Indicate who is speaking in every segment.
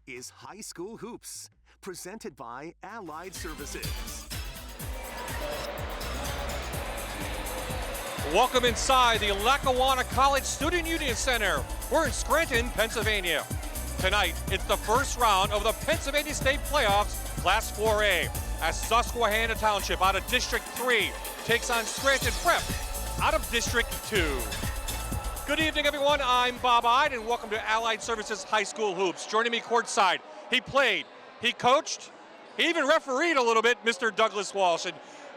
Speaker 1: is High School Hoops, presented by Allied Services.
Speaker 2: Welcome inside the Lackawanna College Student Union Center. We're in Scranton, Pennsylvania. Tonight, it's the first round of the Pennsylvania State Playoffs, Class 4A, as Susquehanna Township out of District 3 takes on Scranton Prep out of District 2. Good evening, everyone. I'm Bob Ide, and welcome to Allied Services High School Hoops. Joining me courtside, he played, he coached, he even refereed a little bit, Mr. Douglas Walsh. And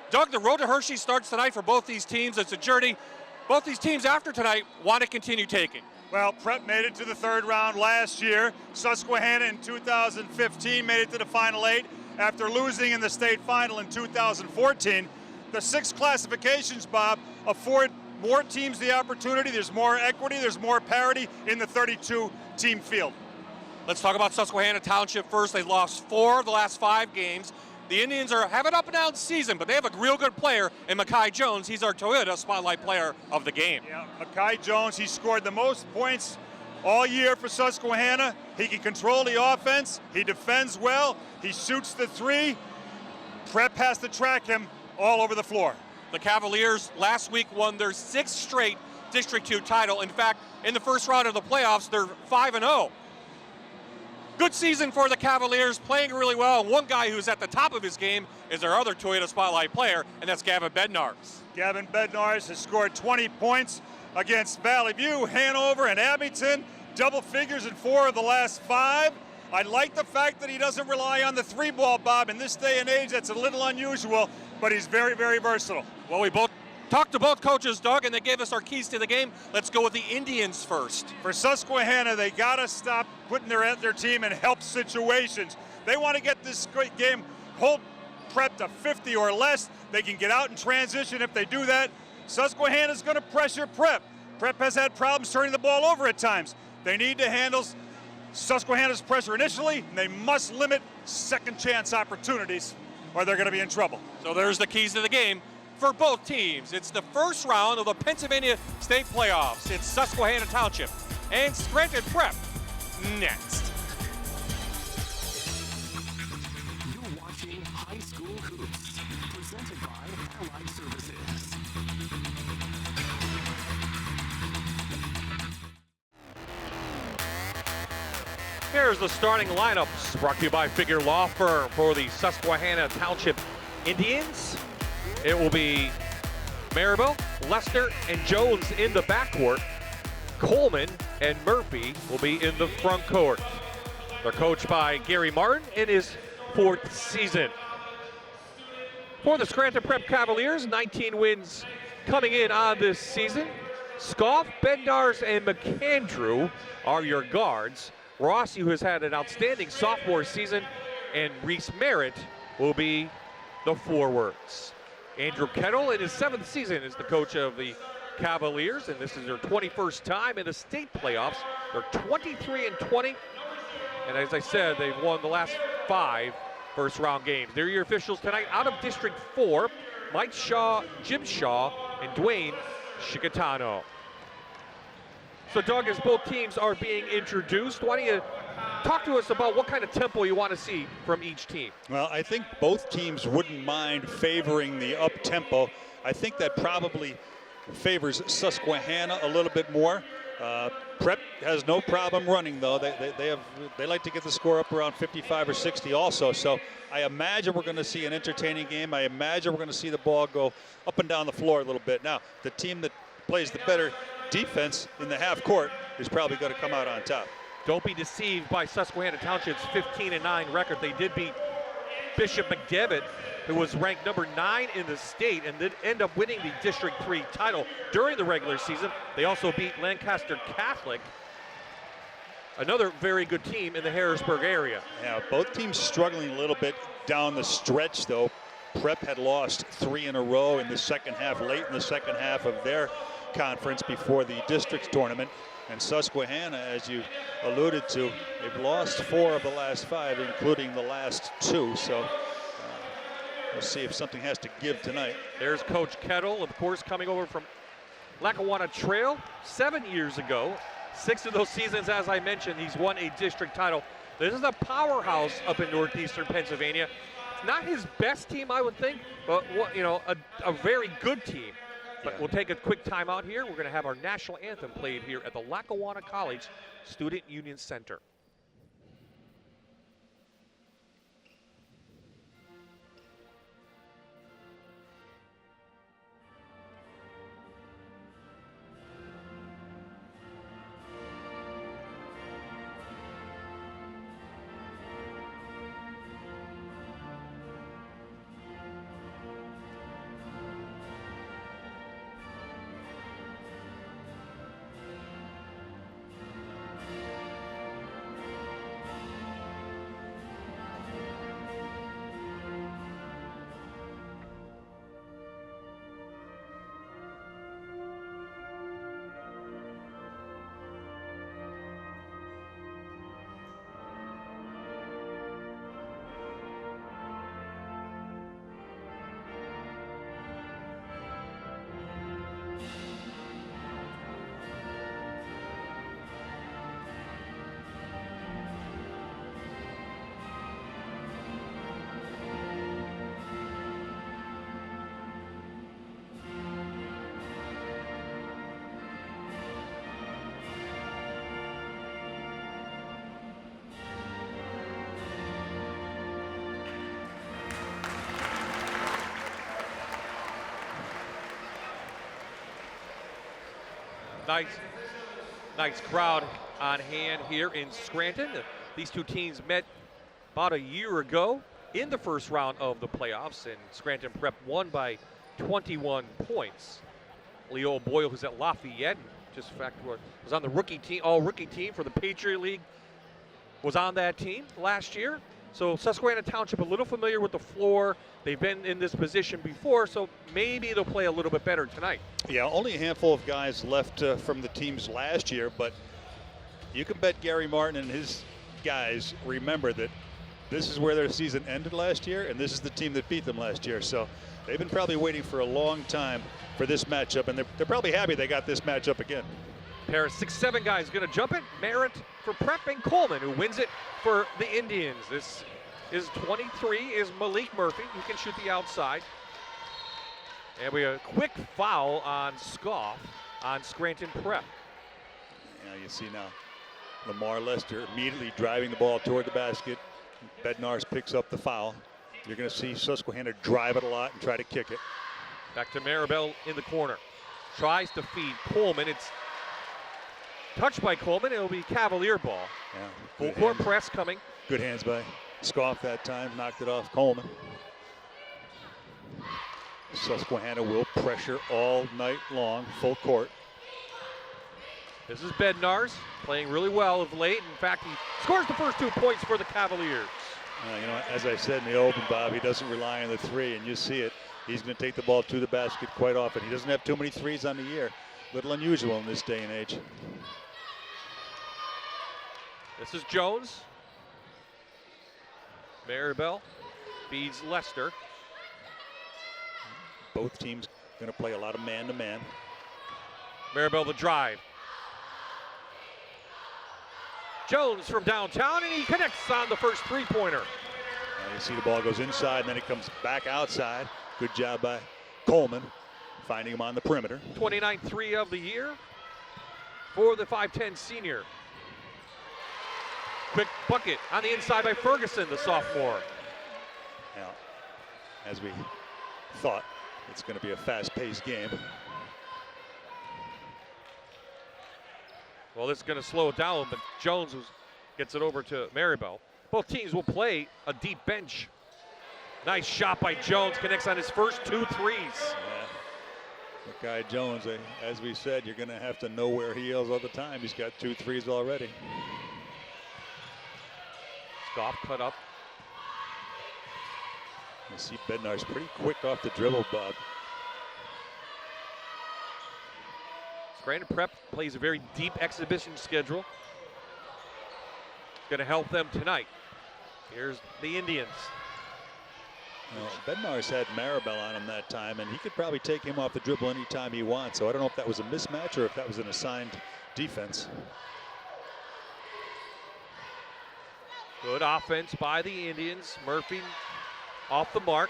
Speaker 2: Doug, the road to Hershey starts tonight for both these teams. It's a journey both these teams after tonight want to continue taking.
Speaker 3: Well, Prep made it to the third round last year. Susquehanna in 2015 made it to the Final Eight after losing in the state final in 2014. The 6 classifications, Bob, afford more teams the opportunity. There's more equity, there's more parity in the 32-team field.
Speaker 2: Let's talk about Susquehanna Township first. They lost 4 of the last 5 games. The Indians have an up and down season, but they have a real good player in Mekhi Jones. He's our Toyota Spotlight Player of the game.
Speaker 3: Yeah, Mekhi Jones, he scored the most points all year for Susquehanna. He can control the offense. He defends well. He shoots the 3. Prep has to track him all over the floor.
Speaker 2: The Cavaliers last week won their 6th straight District 2 title. In fact, in the first round of the playoffs, they're 5-0. Good season for the Cavaliers, playing really well. One guy who's at the top of his game is our other Toyota Spotlight player, and that's Gavin Bednarz.
Speaker 3: Gavin Bednarz has scored 20 points against Valley View, Hanover, and Abington. Double figures in 4 of the last 5. I like the fact that he doesn't rely on the 3-ball, Bob. In this day and age, that's a little unusual, but he's very, very versatile.
Speaker 2: Well, we both talked to both coaches, Doug, and they gave us our keys to the game. Let's go with the Indians first.
Speaker 3: For Susquehanna, they got to stop putting their team in help situations. They want to get this game, hold Prep to 50 or less. They can get out and transition. If they do that, Susquehanna's going to pressure Prep. Prep has had problems turning the ball over at times. They need to handle Susquehanna's pressure initially, and they must limit second chance opportunities or they're going to be in trouble.
Speaker 2: So there's the keys to the game for both teams. It's the first round of the Pennsylvania State Playoffs. It's Susquehanna Township and Scranton Prep next.
Speaker 1: You're watching High School Hoops, presented by Allied Services.
Speaker 2: Here's the starting lineups brought to you by Figure Law Firm for the Susquehanna Township Indians. It will be Maribel, Lester, and Jones in the backcourt. Coleman and Murphy will be in the front court. They're coached by Gary Martin in his 4th season. For the Scranton Prep Cavaliers, 19 wins coming in on this season. Scoff, Bednarz, and McAndrew are your guards. Rossi, who has had an outstanding sophomore season, and Reese Merritt will be the forwards. Andrew Kettle, in his 7th season, is the coach of the Cavaliers, and this is their 21st time in the state playoffs. They're 23-20, and as I said, they've won the last 5 first-round games. They're your officials tonight out of District 4, Mike Shaw, Jim Shaw, and Dwayne Chicatano. So, Doug, as both teams are being introduced, why don't you talk to us about what kind of tempo you want to see from each team?
Speaker 4: Well, I think both teams wouldn't mind favoring the up-tempo. I think that probably favors Susquehanna a little bit more. Prep has no problem running, though. They like to get the score up around 55 or 60 also. So I imagine we're going to see an entertaining game. I imagine we're going to see the ball go up and down the floor a little bit. Now, the team that plays the better defense in the half court is probably going to come out on top.
Speaker 2: Don't be deceived by Susquehanna Township's 15-9 record. They did beat Bishop McDevitt, who was ranked number 9 in the state and did end up winning the District 3 title during the regular season. They also beat Lancaster Catholic, another very good team in the Harrisburg area.
Speaker 4: Yeah, both teams struggling a little bit down the stretch, though. Prep had lost 3 in a row in the second half, late in the second half of their conference before the districts tournament. And Susquehanna, as you alluded to, they've lost 4 of the last 5, including the last 2. So we'll see if something has to give tonight.
Speaker 2: There's Coach Kettle, of course, coming over from Lackawanna Trail 7 years ago. 6 of those seasons, as I mentioned, he's won a district title This is a powerhouse up in northeastern Pennsylvania. It's not his best team, I would think, but a very good team. But we'll take a quick timeout here. We're going to have our national anthem played here at the Lackawanna College Student Union Center. Nice crowd on hand here in Scranton. These two teams met about a year ago in the first round of the playoffs, and Scranton Prep won by 21 points. Leo Boyle, who's at Lafayette, just in fact was on the rookie team, all-rookie team for the Patriot League, was on that team last year. So Susquehanna Township a little familiar with the floor. They've been in this position before, so maybe they'll play a little bit better tonight.
Speaker 4: Yeah, only a handful of guys left from the teams last year, but you can bet Gary Martin and his guys remember that this is where their season ended last year, and this is the team that beat them last year. So they've been probably waiting for a long time for this matchup, and they're probably happy they got this matchup again.
Speaker 2: Pair of 6'7" guys going to jump it. Merritt for Prep and Coleman, who wins it for the Indians. This is 23 is Malik Murphy, who can shoot the outside. And we have a quick foul on Scoff on Scranton Prep.
Speaker 4: Yeah, you see now Lamar Lester immediately driving the ball toward the basket. Bednarz picks up the foul. You're going to see Susquehanna drive it a lot and try to kick it.
Speaker 2: Back to Maribel in the corner. Tries to feed Coleman. It's touched by Coleman. It'll be Cavalier ball.
Speaker 4: Yeah,
Speaker 2: full court press coming.
Speaker 4: Good hands by Scoff that time. Knocked it off Coleman. Susquehanna will pressure all night long, full court.
Speaker 2: This is Bednarz playing really well of late. In fact, he scores the first 2 points for the Cavaliers.
Speaker 4: As I said in the open, Bob, he doesn't rely on the three, and you see it. He's going to take the ball to the basket quite often. He doesn't have too many threes on the year. Little unusual in this day and age.
Speaker 2: This is Jones. Maribel feeds Lester.
Speaker 4: Both teams going to play a lot of man-to-man.
Speaker 2: Maribel the drive. Jones from downtown, and he connects on the first three-pointer.
Speaker 4: You see the ball goes inside, and then it comes back outside. Good job by Coleman, finding him on the perimeter.
Speaker 2: 29-3 of the year for the 5'10" senior. Quick bucket on the inside by Ferguson, the sophomore.
Speaker 4: Now, as we thought, it's going to be a fast-paced game.
Speaker 2: Well, this is going to slow it down, but Jones gets it over to Maribel. Both teams will play a deep bench. Nice shot by Jones, connects on his first 2 threes.
Speaker 4: Yeah. The guy Jones, as we said, you're going to have to know where he is all the time. He's got 2 threes already.
Speaker 2: Scoff cut up.
Speaker 4: You see Bednarz pretty quick off the dribble, Bob.
Speaker 2: Scranton Prep plays a very deep exhibition schedule. Going to help them tonight. Here's the Indians.
Speaker 4: Bednarz had Maribel on him that time, and he could probably take him off the dribble anytime he wants. So I don't know if that was a mismatch or if that was an assigned defense.
Speaker 2: Good offense by the Indians. Murphy off the mark.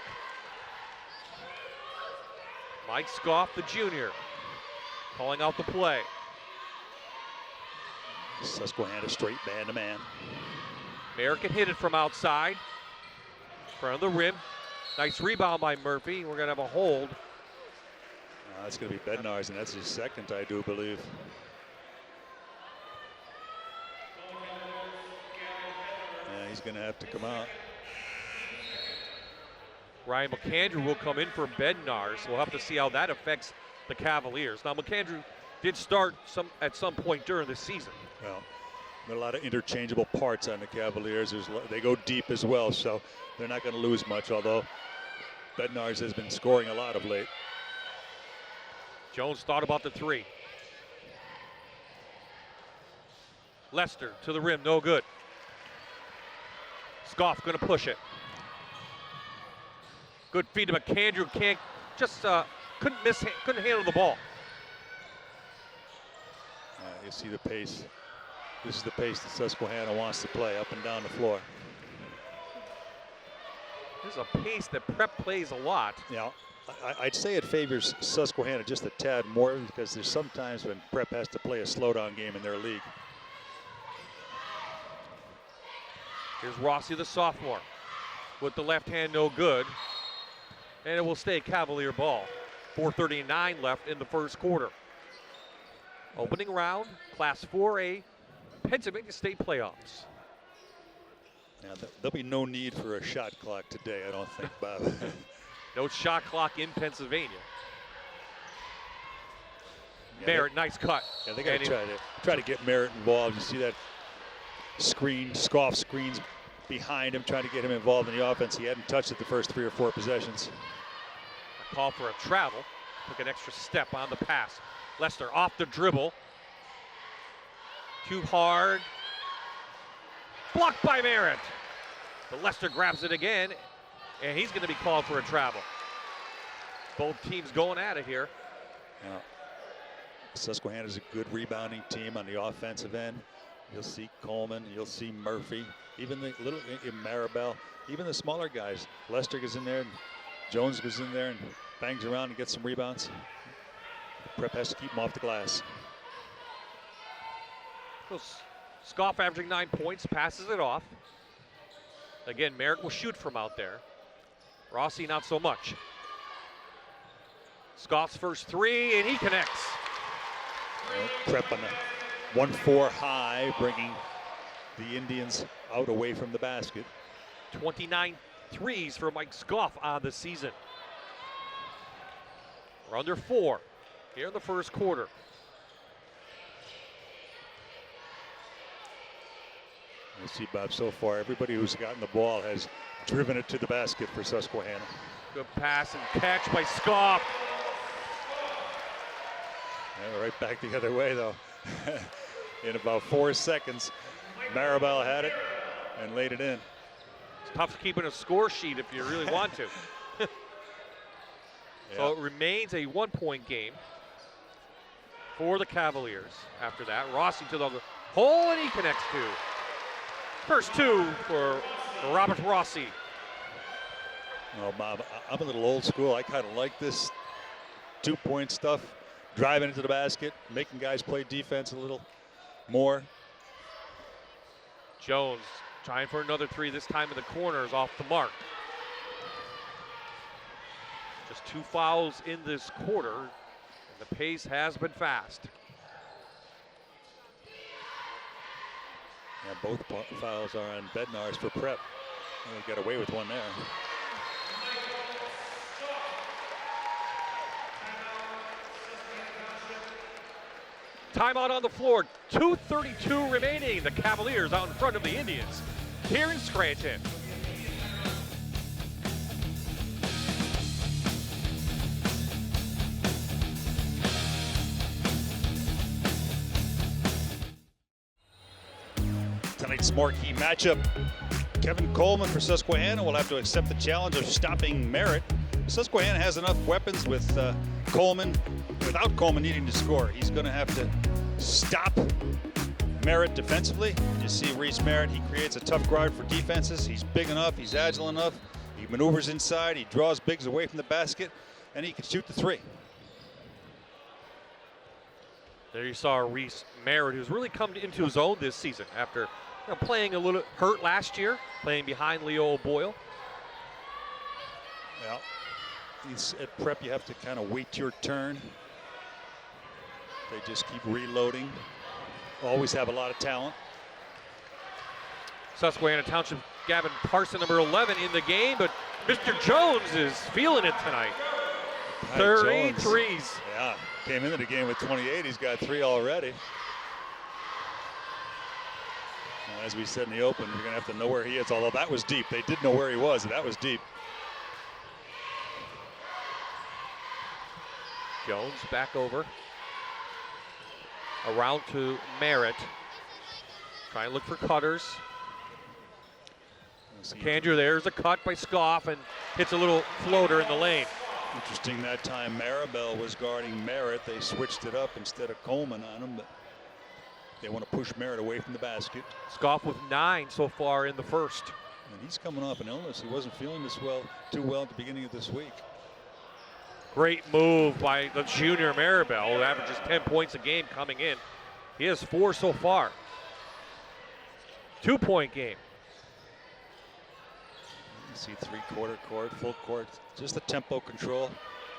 Speaker 2: Mike Scoff, the junior, calling out the play.
Speaker 4: Susquehanna straight man-to-man.
Speaker 2: Merritt can hit it from outside. Front of the rim. Nice rebound by Murphy. We're going to have a hold.
Speaker 4: That's going to be Bednar's, and that's his second, I do believe. Yeah, he's going to have to come out.
Speaker 2: Ryan McAndrew will come in for Bednar, so we'll have to see how that affects the Cavaliers. Now, McAndrew did start at some point during the season.
Speaker 4: Well, there are a lot of interchangeable parts on the Cavaliers. They go deep as well, so they're not going to lose much, although Bednar's has been scoring a lot of late.
Speaker 2: Jones thought about the three. Lester to the rim, no good. Scoff going to push it. Good feed to McAndrew, couldn't handle the ball.
Speaker 4: You see the pace. This is the pace that Susquehanna wants to play, up and down the floor.
Speaker 2: This is a pace that Prep plays a lot.
Speaker 4: Yeah, I'd say it favors Susquehanna just a tad more, because there's sometimes when Prep has to play a slowdown game in their league.
Speaker 2: Here's Rossi, the sophomore, with the left hand, no good. And it will stay Cavalier ball. 4:39 left in the first quarter. Opening round, Class 4A, Pennsylvania State playoffs.
Speaker 4: Now, there'll be no need for a shot clock today, I don't think, Bob.
Speaker 2: No shot clock in Pennsylvania.
Speaker 4: Yeah,
Speaker 2: Merritt, nice cut.
Speaker 4: Yeah, they got to try to get Merritt involved. You see that screen, Scoff screens behind him, trying to get him involved in the offense. He hadn't touched it the first 3 or 4 possessions.
Speaker 2: A call for a travel. Took an extra step on the pass. Lester off the dribble. Too hard. Blocked by Merritt. But Lester grabs it again, and he's going to be called for a travel. Both teams going at it here.
Speaker 4: Now, Susquehanna's a good rebounding team on the offensive end. You'll see Coleman, you'll see Murphy, even the little Maribel, even the smaller guys. Lester goes in there, and Jones goes in there and bangs around and gets some rebounds. Prep has to keep him off the glass.
Speaker 2: Scoff averaging 9 points, passes it off. Again, Merritt will shoot from out there. Rossi not so much. Scoff's first three, and he connects.
Speaker 4: Prep on the 1-4 high, bringing the Indians out away from the basket.
Speaker 2: 29 threes for Mike Scoff on the season. We're under 4 here in the first quarter.
Speaker 4: You see, Bob, so far everybody who's gotten the ball has driven it to the basket for Susquehanna.
Speaker 2: Good pass and catch by Scoff.
Speaker 4: Yeah, right back the other way, though. In about 4 seconds, Maribel had it and laid it in.
Speaker 2: It's tough keeping a score sheet if you really want to. So it remains a 1-point game for the Cavaliers. After that, Rossi to the hole, and he connects two. First 2 for Robert Rossi.
Speaker 4: Well, Bob, I'm a little old school. I kind of like this 2-point stuff, driving into the basket, making guys play defense a little more.
Speaker 2: Jones trying for another 3, this time in the corner, is off the mark. Just 2 fouls in this quarter, and the pace has been fast.
Speaker 4: Yeah, both fouls are on Bednar's for Prep. They got away with one there.
Speaker 2: Timeout on the floor, 2:32 remaining. The Cavaliers out in front of the Indians here in Scranton.
Speaker 4: Tonight's marquee matchup. Kevin Coleman for Susquehanna will have to accept the challenge of stopping Merritt. Susquehanna has enough weapons with Coleman, without Coleman needing to score. He's going to have to stop Merritt defensively. You see Reese Merritt, he creates a tough guard for defenses. He's big enough, he's agile enough, he maneuvers inside, he draws bigs away from the basket, and he can shoot the three.
Speaker 2: There you saw Reese Merritt, who's really come into his own this season after playing a little hurt last year, playing behind Leo O'Boyle.
Speaker 4: Well, at prep, you have to kind of wait your turn. They just keep reloading. Always have a lot of talent.
Speaker 2: Susquehanna Township, Gavin Parson, number 11 in the game, but Mr. Jones is feeling it tonight. 33s.
Speaker 4: Yeah, came into the game with 28. He's got 3 already. Well, as we said in the open, you're going to have to know where he is, although that was deep. They did know where he was, and that was deep.
Speaker 2: Jones back over. Around to Merritt. Trying to look for cutters. Kandrew, there's a cut by Scoff and hits a little floater in the lane.
Speaker 4: Interesting that time Maribel was guarding Merritt. They switched it up instead of Coleman on him, but they want to push Merritt away from the basket.
Speaker 2: Scoff with 9 so far in the first.
Speaker 4: And he's coming off an illness. He wasn't feeling too well at the beginning of this week.
Speaker 2: Great move by the junior Maribel, who averages 10 points a game coming in. He has 4 so far. 2-point game.
Speaker 4: You see 3/4 court, full court, just the tempo control.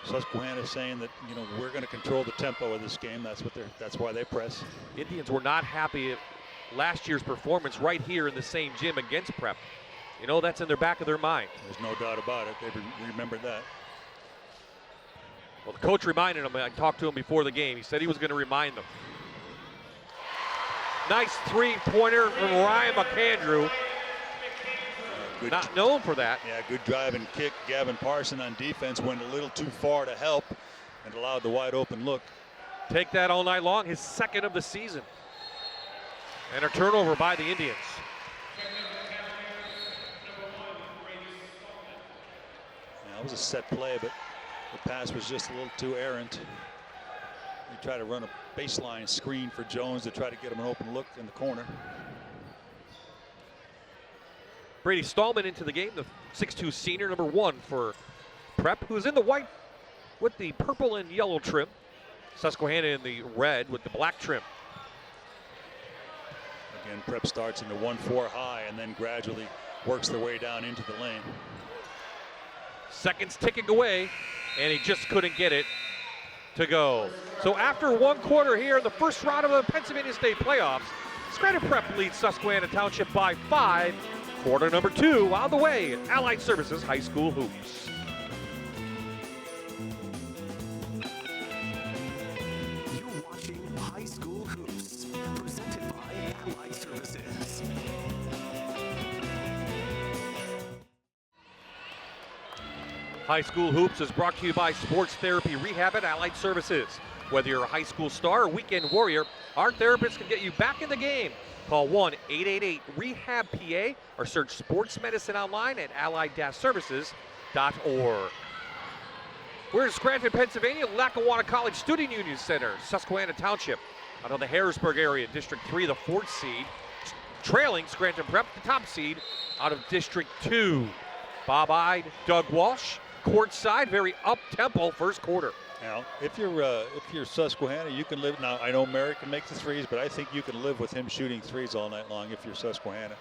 Speaker 4: Susquehanna saying that, you know, we're going to control the tempo of this game. That's why they press.
Speaker 2: Indians were not happy at last year's performance right here in the same gym against Prep. You know, that's in their back of their mind.
Speaker 4: There's no doubt about it. They remembered that.
Speaker 2: Well, the coach reminded him. I talked to him before the game. He said he was going to remind them. Nice three-pointer from Ryan McAndrew. Not known for that.
Speaker 4: Yeah, good drive and kick. Gavin Parson on defense went a little too far to help and allowed the wide open look.
Speaker 2: Take that all night long. His second of the season. And a turnover by the Indians.
Speaker 4: Yeah, that was a set play, but the pass was just a little too errant. He tried to run a baseline screen for Jones to try to get him an open look in the corner.
Speaker 2: Brady Stallman into the game, the 6'2 senior, number 1 for Prep, who's in the white with the purple and yellow trim. Susquehanna in the red with the black trim.
Speaker 4: Again, Prep starts in the 1-4 high and then gradually works their way down into the lane.
Speaker 2: Seconds ticking away, and he just couldn't get it to go. So after 1 quarter here in the first round of the Pennsylvania State playoffs, Scranton Prep leads Susquehanna Township by 5. Quarter number 2 on the way at Allied Services High School Hoops.
Speaker 1: You're watching High School Hoops, presented by Allied Services.
Speaker 2: High School Hoops is brought to you by Sports Therapy Rehab at Allied Services. Whether you're a high school star or weekend warrior, our therapists can get you back in the game. Call 1-888-REHAB-PA or search sports medicine online at allied-services.org. We're in Scranton, Pennsylvania, Lackawanna College Student Union Center, Susquehanna Township, out of the Harrisburg area, District 3, the 4th seed, trailing Scranton Prep, the top seed, out of District 2. Bob-eyed Doug Walsh, courtside, very up-tempo first quarter.
Speaker 4: Now, if you're Susquehanna, you can live. Now, I know Merritt can make the threes, but I think you can live with him shooting threes all night long if you're Susquehanna.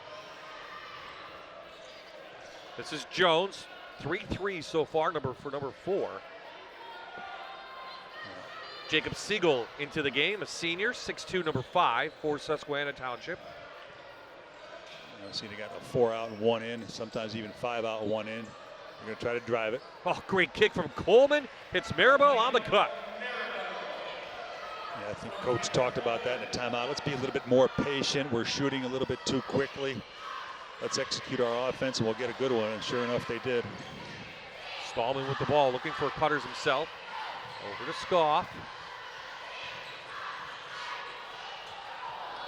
Speaker 2: This is Jones, 3 threes so far, number 4. Jacob Siegel into the game, a senior, 6'2", number 5 for Susquehanna Township.
Speaker 4: You see, they got a 4 out and 1 in, sometimes even 5 out and 1 in. They're going to try to drive it.
Speaker 2: Oh, great kick from Coleman. Hits Maribel on the cut.
Speaker 4: Yeah, I think Coach talked about that in a timeout. Let's be a little bit more patient. We're shooting a little bit too quickly. Let's execute our offense and we'll get a good one. And sure enough, they did.
Speaker 2: Stallman with the ball, looking for cutters himself. Over to Scoff.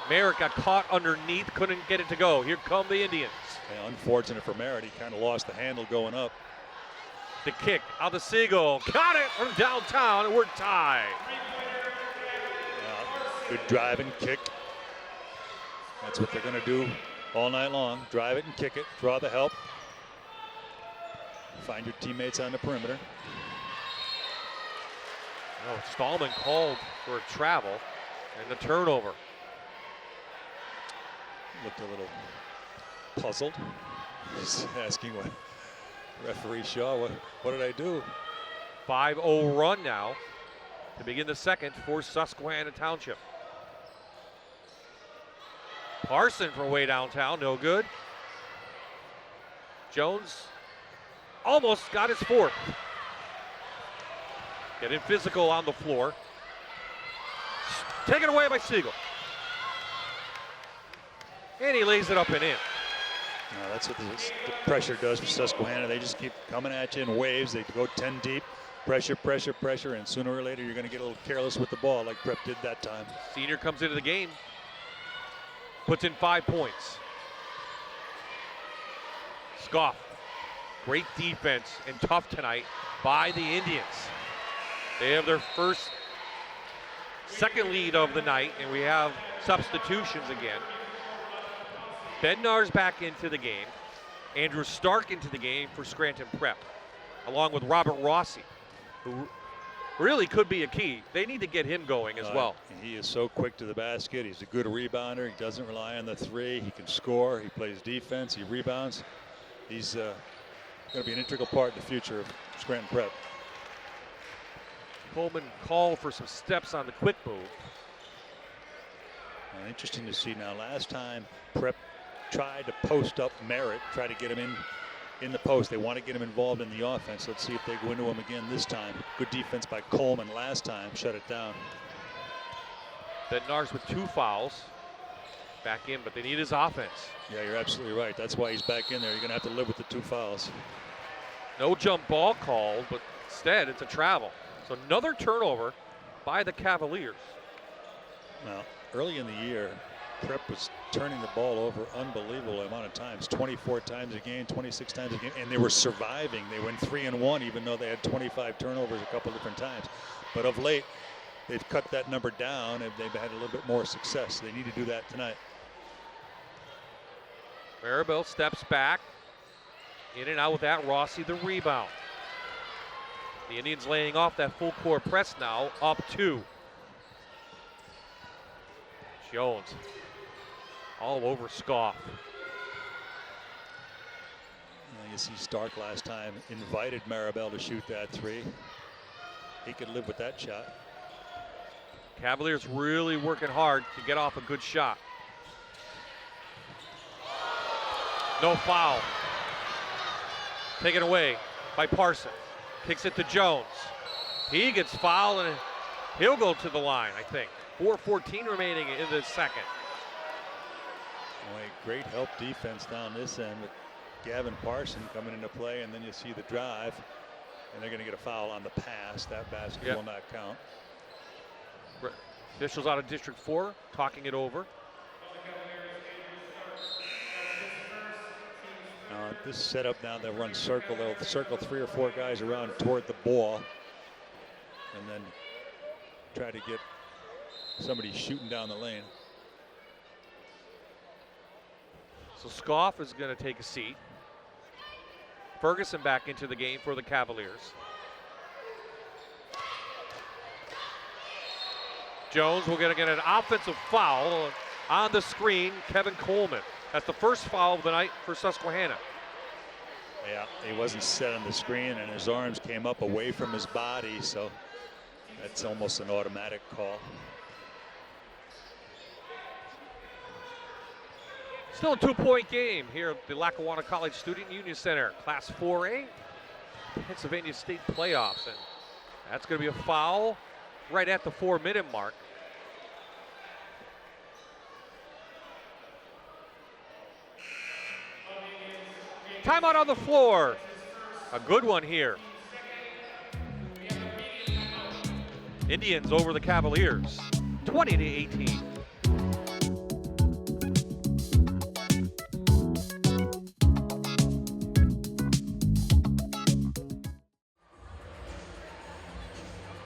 Speaker 2: Merritt got caught underneath, couldn't get it to go. Here come the Indians.
Speaker 4: Yeah, unfortunate for Merritt. He kind of lost the handle going up.
Speaker 2: The kick out to Siegel. Got it from downtown, and we're tied.
Speaker 4: Good drive and kick. That's what they're going to do all night long. Drive it and kick it. Draw the help. Find your teammates on the perimeter.
Speaker 2: Oh, Stallman called for a travel and the turnover.
Speaker 4: Looked a little puzzled. He's asking what referee Shaw, what did I do?
Speaker 2: 5-0 run now to begin the second for Susquehanna Township. Parson from way downtown, no good. Jones almost got his fourth. Getting physical on the floor. Taken away by Siegel. And he lays it up and in.
Speaker 4: No, that's what the pressure does for Susquehanna. They just keep coming at you in waves. They go 10 deep. Pressure, pressure, pressure, and sooner or later you're going to get a little careless with the ball like Prep did that time.
Speaker 2: Senior comes into the game, puts in 5 points. Scoff, great defense and tough tonight by the Indians. They have their second lead of the night, and we have substitutions again. Bednar's back into the game. Andrew Stark into the game for Scranton Prep, along with Robert Rossi, who really could be a key. They need to get him going as well.
Speaker 4: He is so quick to the basket. He's a good rebounder. He doesn't rely on the three. He can score. He plays defense. He rebounds. He's going to be an integral part in the future of Scranton Prep.
Speaker 2: Coleman called for some steps on the quick move.
Speaker 4: Interesting to see now. Last time Prep tried to post up Merritt, try to get him in the post. They want to get him involved in the offense. Let's see if they go into him again this time. Good defense by Coleman last time, shut it down.
Speaker 2: Bednar's with 2 fouls. Back in, but they need his offense.
Speaker 4: Yeah, you're absolutely right. That's why he's back in there. You're going to have to live with the 2 fouls.
Speaker 2: No jump ball called, but instead it's a travel. So another turnover by the Cavaliers.
Speaker 4: Now, early in the year, Prep was turning the ball over unbelievable amount of times, 24 times a game, 26 times a game, and they were surviving. They went 3-1 even though they had 25 turnovers a couple different times. But of late, they've cut that number down and they've had a little bit more success. They need to do that tonight.
Speaker 2: Maribel steps back, in and out with that. Rossi the rebound. The Indians laying off that full court press now, up 2. Jones all over Scoff.
Speaker 4: You see Stark last time invited Maribel to shoot that 3. He could live with that shot.
Speaker 2: Cavaliers really working hard to get off a good shot. No foul. Taken away by Parson. Kicks it to Jones. He gets fouled and he'll go to the line, I think. 4:14 remaining in the second.
Speaker 4: Boy, great help defense down this end with Gavin Parson coming into play, and then you see the drive, and they're going to get a foul on the pass. That basket will not count.
Speaker 2: Officials out of District 4 talking it over.
Speaker 4: This setup now, they'll run circle. They'll circle 3 or 4 guys around toward the ball, and then try to get somebody shooting down the lane.
Speaker 2: So Scoff is going to take a seat. Ferguson back into the game for the Cavaliers. Jones will get an offensive foul on the screen. Kevin Coleman. That's the first foul of the night for Susquehanna.
Speaker 4: Yeah, he wasn't set on the screen, and his arms came up away from his body, so that's almost an automatic call.
Speaker 2: Still a 2-point game here at the Lackawanna College Student Union Center. Class 4A, Pennsylvania State playoffs. And that's going to be a foul right at the 4-minute mark. Timeout on the floor. A good one here. Indians over the Cavaliers, 20-18.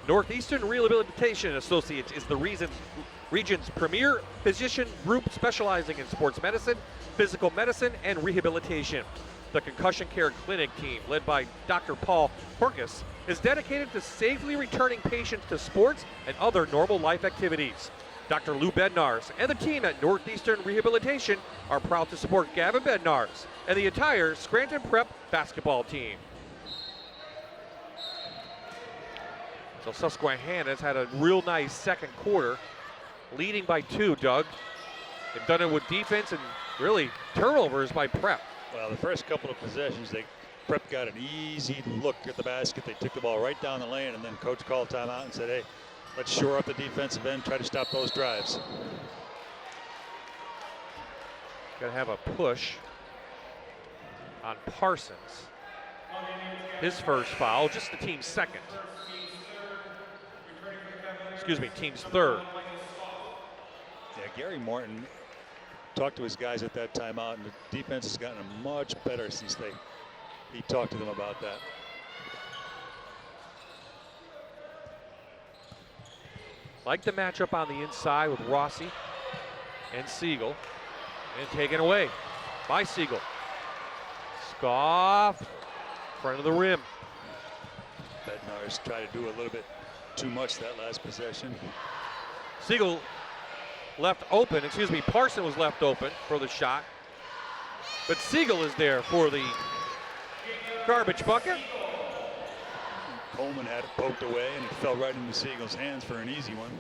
Speaker 2: Northeastern Rehabilitation Associates is the region's premier physician group specializing in sports medicine, physical medicine, and rehabilitation. The concussion care clinic team, led by Dr. Paul Horkus, is dedicated to safely returning patients to sports and other normal life activities. Dr. Lou Bednars and the team at Northeastern Rehabilitation are proud to support Gavin Bednars and the entire Scranton Prep basketball team. So Susquehanna's had a real nice second quarter, leading by 2, Doug. They've done it with defense and really turnovers by Prep.
Speaker 4: Well, the first couple of possessions, Prep got an easy look at the basket. They took the ball right down the lane, and then coach called timeout and said, hey, let's shore up the defensive end, try to stop those drives.
Speaker 2: Got to have a push on Parsons. His first foul, just the team's second. Excuse me, team's third.
Speaker 4: Yeah, Gary Morton talked to his guys at that timeout, and the defense has gotten much better since he talked to them about that.
Speaker 2: Like the matchup on the inside with Rossi and Siegel, and taken away by Siegel. Scoff, front of the rim.
Speaker 4: Bednars tried to do a little bit too much that last possession.
Speaker 2: Siegel left open, Parson was left open for the shot. But Siegel is there for the garbage bucket.
Speaker 4: Coleman had it poked away, and it fell right into Siegel's hands for an easy one.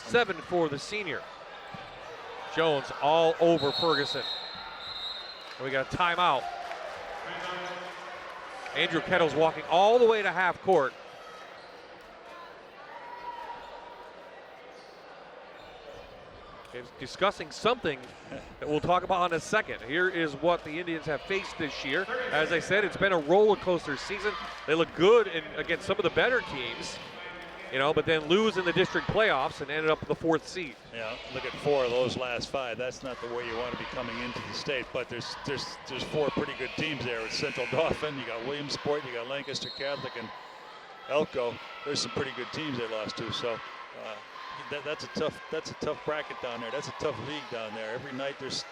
Speaker 2: 7 for the senior. Jones all over Ferguson. And we got a timeout. Andrew Kettle's walking all the way to half court. He's discussing something that we'll talk about in a second. Here is what the Indians have faced this year. As I said, it's been a roller coaster season. They look good against some of the better teams, but then lose in the district playoffs and ended up with the 4th seed.
Speaker 4: Yeah, look at 4 of those last 5. That's not the way you want to be coming into the state. But there's 4 pretty good teams there. With Central Dauphin, you got Williamsport, you got Lancaster Catholic, and Elko. There's some pretty good teams they lost to. So. That's a tough bracket down there. That's a tough league down there. Every night there's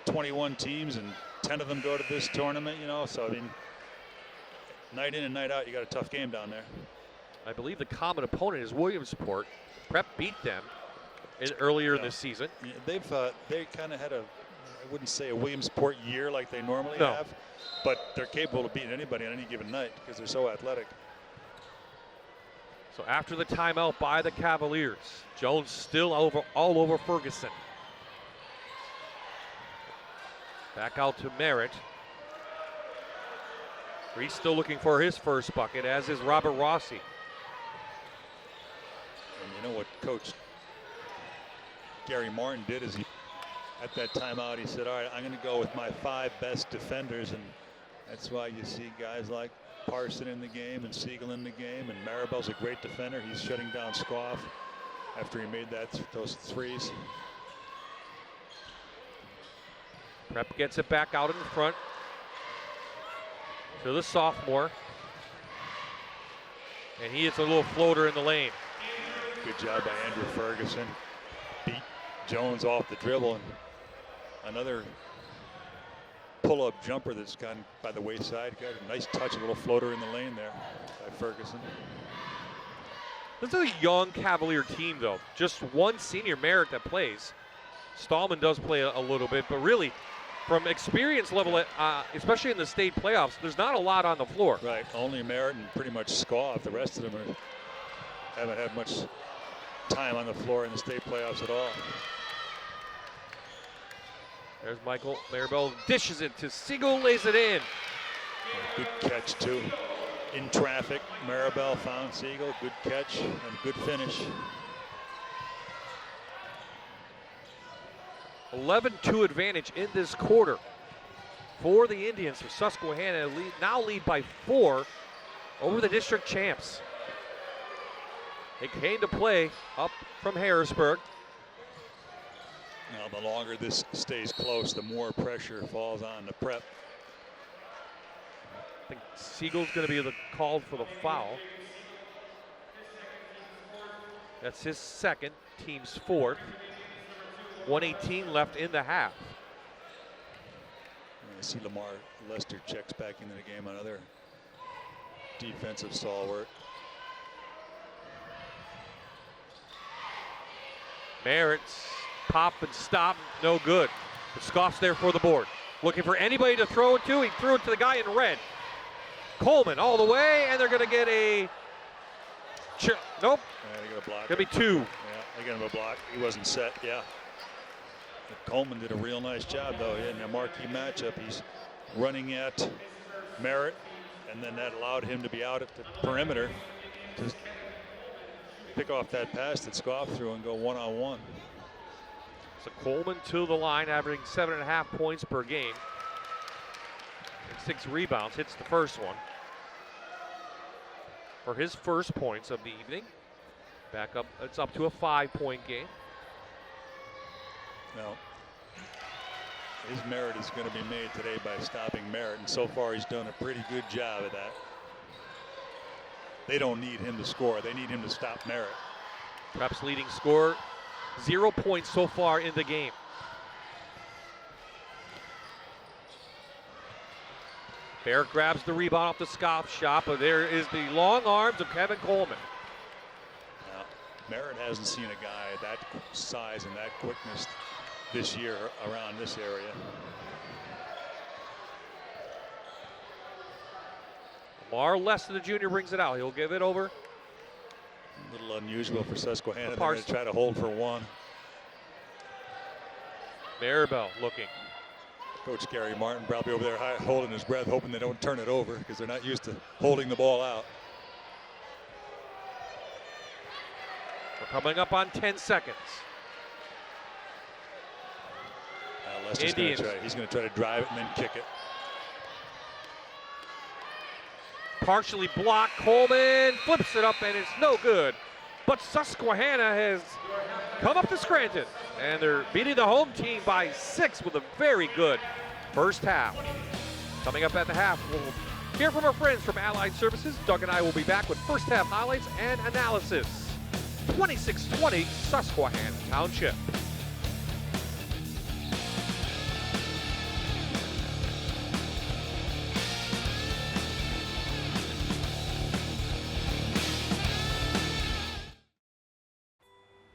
Speaker 4: 21 teams and 10 of them go to this tournament, So I mean, night in and night out, you got a tough game down there.
Speaker 2: I believe the common opponent is Williamsport. Prep beat them earlier in this season.
Speaker 4: Yeah, they kind of had I wouldn't say a Williamsport year like they normally have, but they're capable of beating anybody on any given night because they're so athletic.
Speaker 2: So after the timeout by the Cavaliers, Jones still all over Ferguson. Back out to Merritt. He's still looking for his first bucket, as is Robert Rossi.
Speaker 4: And you know what Coach Gary Martin did is at that timeout, he said, all right, I'm going to go with my 5 best defenders, and that's why you see guys like Parson in the game and Siegel in the game, and Maribel's a great defender. He's shutting down Scoff after he made those threes.
Speaker 2: Prep gets it back out in front to the sophomore, and he hits a little floater in the lane.
Speaker 4: Good job by Andrew Ferguson. Beat Jones off the dribble, and another pull-up jumper that's gone by the wayside. Got a nice touch, a little floater in the lane there by Ferguson.
Speaker 2: This is a young Cavalier team, though. Just one senior, Merritt, that plays. Stallman does play a little bit, but really, from experience level, especially in the state playoffs, there's not a lot on the floor.
Speaker 4: Right, only Merritt and pretty much Scoff. The rest of them haven't had much time on the floor in the state playoffs at all.
Speaker 2: There's Michael Maribel, dishes it to Siegel, lays it in.
Speaker 4: Good catch, too. In traffic, Maribel found Siegel. Good catch and good finish.
Speaker 2: 11-2 advantage in this quarter for the Indians. For Susquehanna now lead by 4 over the district champs. They came to play up from Harrisburg.
Speaker 4: Now, the longer this stays close, the more pressure falls on the Prep.
Speaker 2: I think Siegel's going to be called for the foul. That's his second, team's fourth. 1:18 left in the half.
Speaker 4: I see Lamar Lester checks back into the game, another defensive stalwart.
Speaker 2: Merritt's pop and stop, no good. But Scoff's there for the board. Looking for anybody to throw it to. He threw it to the guy in red. Coleman all the way, and they're going to get a nope.
Speaker 4: Yeah, they got a block.
Speaker 2: Gonna be two.
Speaker 4: Yeah, they got him a block. He wasn't set. Yeah. But Coleman did a real nice job, though. In a marquee matchup, he's running at Merritt, and then that allowed him to be out at the perimeter to pick off that pass that Scoff threw and go one-on-one.
Speaker 2: So Coleman to the line, averaging 7.5 points per game. And 6 rebounds, hits the first one. For his first points of the evening. Back up, it's up to a 5-point game.
Speaker 4: Now, his merit is going to be made today by stopping Merritt, and so far he's done a pretty good job of that. They don't need him to score. They need him to stop Merritt.
Speaker 2: Perhaps leading scorer, 0 points so far in the game. Barrett grabs the rebound off the Scoff shot, but there is the long arms of Kevin Coleman.
Speaker 4: Now, Merritt hasn't seen a guy that size and that quickness this year around this area.
Speaker 2: Lamar Lester, the junior, brings it out. He'll give it over.
Speaker 4: A little unusual for Susquehanna. They're
Speaker 2: Parson.
Speaker 4: going to try to hold for one.
Speaker 2: Maribel looking.
Speaker 4: Coach Gary Martin probably over there holding his breath, hoping they don't turn it over because they're not used to holding the ball out.
Speaker 2: We're coming up on 10 seconds.
Speaker 4: Lester's going to try. He's going to try to drive it and then kick it.
Speaker 2: Partially blocked. Coleman flips it up and it's no good. But Susquehanna has come up to Scranton and they're beating the home team by 6 with a very good first half. Coming up at the half, we'll hear from our friends from Allied Services. Doug and I will be back with first half highlights and analysis. 26-20 Susquehanna Township.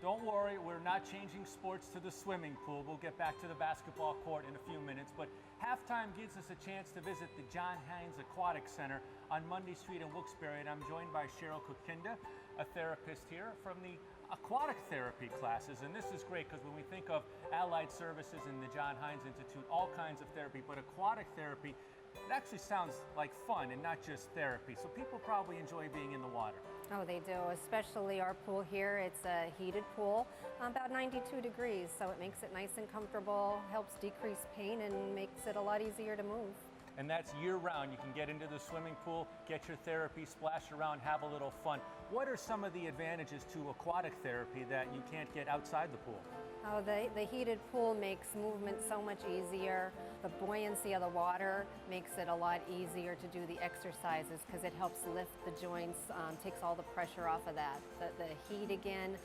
Speaker 5: Don't worry, we're not changing sports to the swimming pool. We'll get back to the basketball court in a few minutes, but halftime gives us a chance to visit the John Hines Aquatic Center on Mundy Street in Wilkes-Barre, and I'm joined by Cheryl Kukinda, a therapist here from the aquatic therapy classes. And this is great because when we think of Allied Services and the John Hines Institute, all kinds of therapy, but aquatic therapy, it actually sounds like fun and not just therapy. So people probably enjoy being in the water.
Speaker 6: Oh, they do, especially our pool here. It's a heated pool, about 92 degrees, so it makes it nice and comfortable, helps decrease pain, and makes it a lot easier to move.
Speaker 5: And that's year-round. You can get into the swimming pool, get your therapy, splash around, have a little fun. What are some of the advantages to aquatic therapy that you can't get outside the pool?
Speaker 6: Oh, the heated pool makes movement so much easier. The buoyancy of the water makes it a lot easier to do the exercises because it helps lift the joints, takes all the pressure off of that. The heat again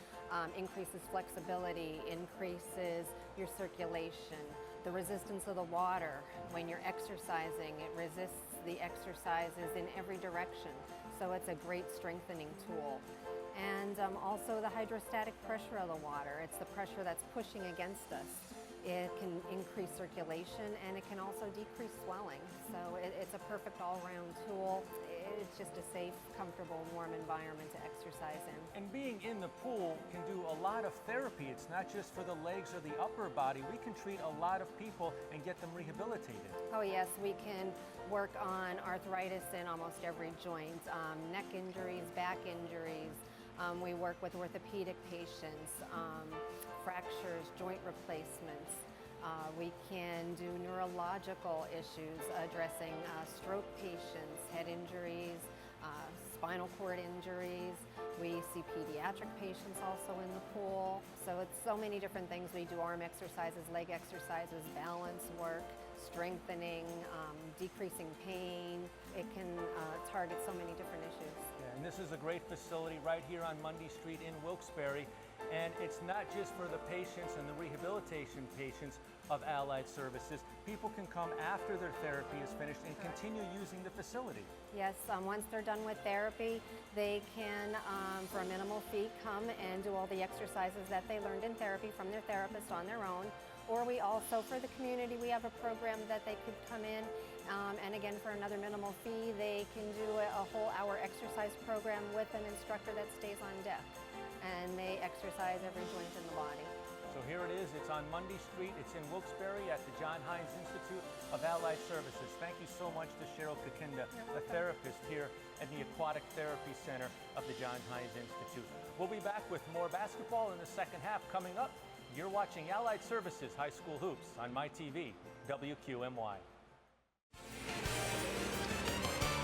Speaker 6: increases flexibility, increases your circulation. The resistance of the water when you're exercising, it resists the exercises in every direction. So it's a great strengthening tool. And also the hydrostatic pressure of the water. It's the pressure that's pushing against us. It can increase circulation and it can also decrease swelling. So it's a perfect all-round tool. It's just a safe, comfortable, warm environment to exercise in.
Speaker 5: And being in the pool can do a lot of therapy. It's not just for the legs or the upper body. We can treat a lot of people and get them rehabilitated.
Speaker 6: Oh yes, we can work on arthritis in almost every joint, neck injuries, back injuries. We work with orthopedic patients, fractures, joint replacements. We can do neurological issues, addressing stroke patients, head injuries, spinal cord injuries. We see pediatric patients also in the pool. So it's so many different things. We do arm exercises, leg exercises, balance work, strengthening, decreasing pain. It can target so many different issues.
Speaker 5: Yeah, and this is a great facility right here on Mundy Street in Wilkes-Barre. And it's not just for the patients and the rehabilitation patients of Allied Services. People can come after their therapy is finished and continue using the facility.
Speaker 6: Yes, once they're done with therapy, they can, for a minimal fee, come and do all the exercises that they learned in therapy from their therapist on their own. Or we also, for the community, we have a program that they could come in, and again, for another minimal fee, they can do a whole hour exercise program with an instructor that stays on deck. And they exercise every joint in the body.
Speaker 5: So here it is. It's on Mundy Street. It's in Wilkes-Barre at the John Hines Institute of Allied Services. Thank you so much to Cheryl Kakinda, a therapist here at the Aquatic Therapy Center of the John Hines Institute. We'll be back with more basketball in the second half coming up. You're watching Allied Services High School Hoops on MyTV, WQMY.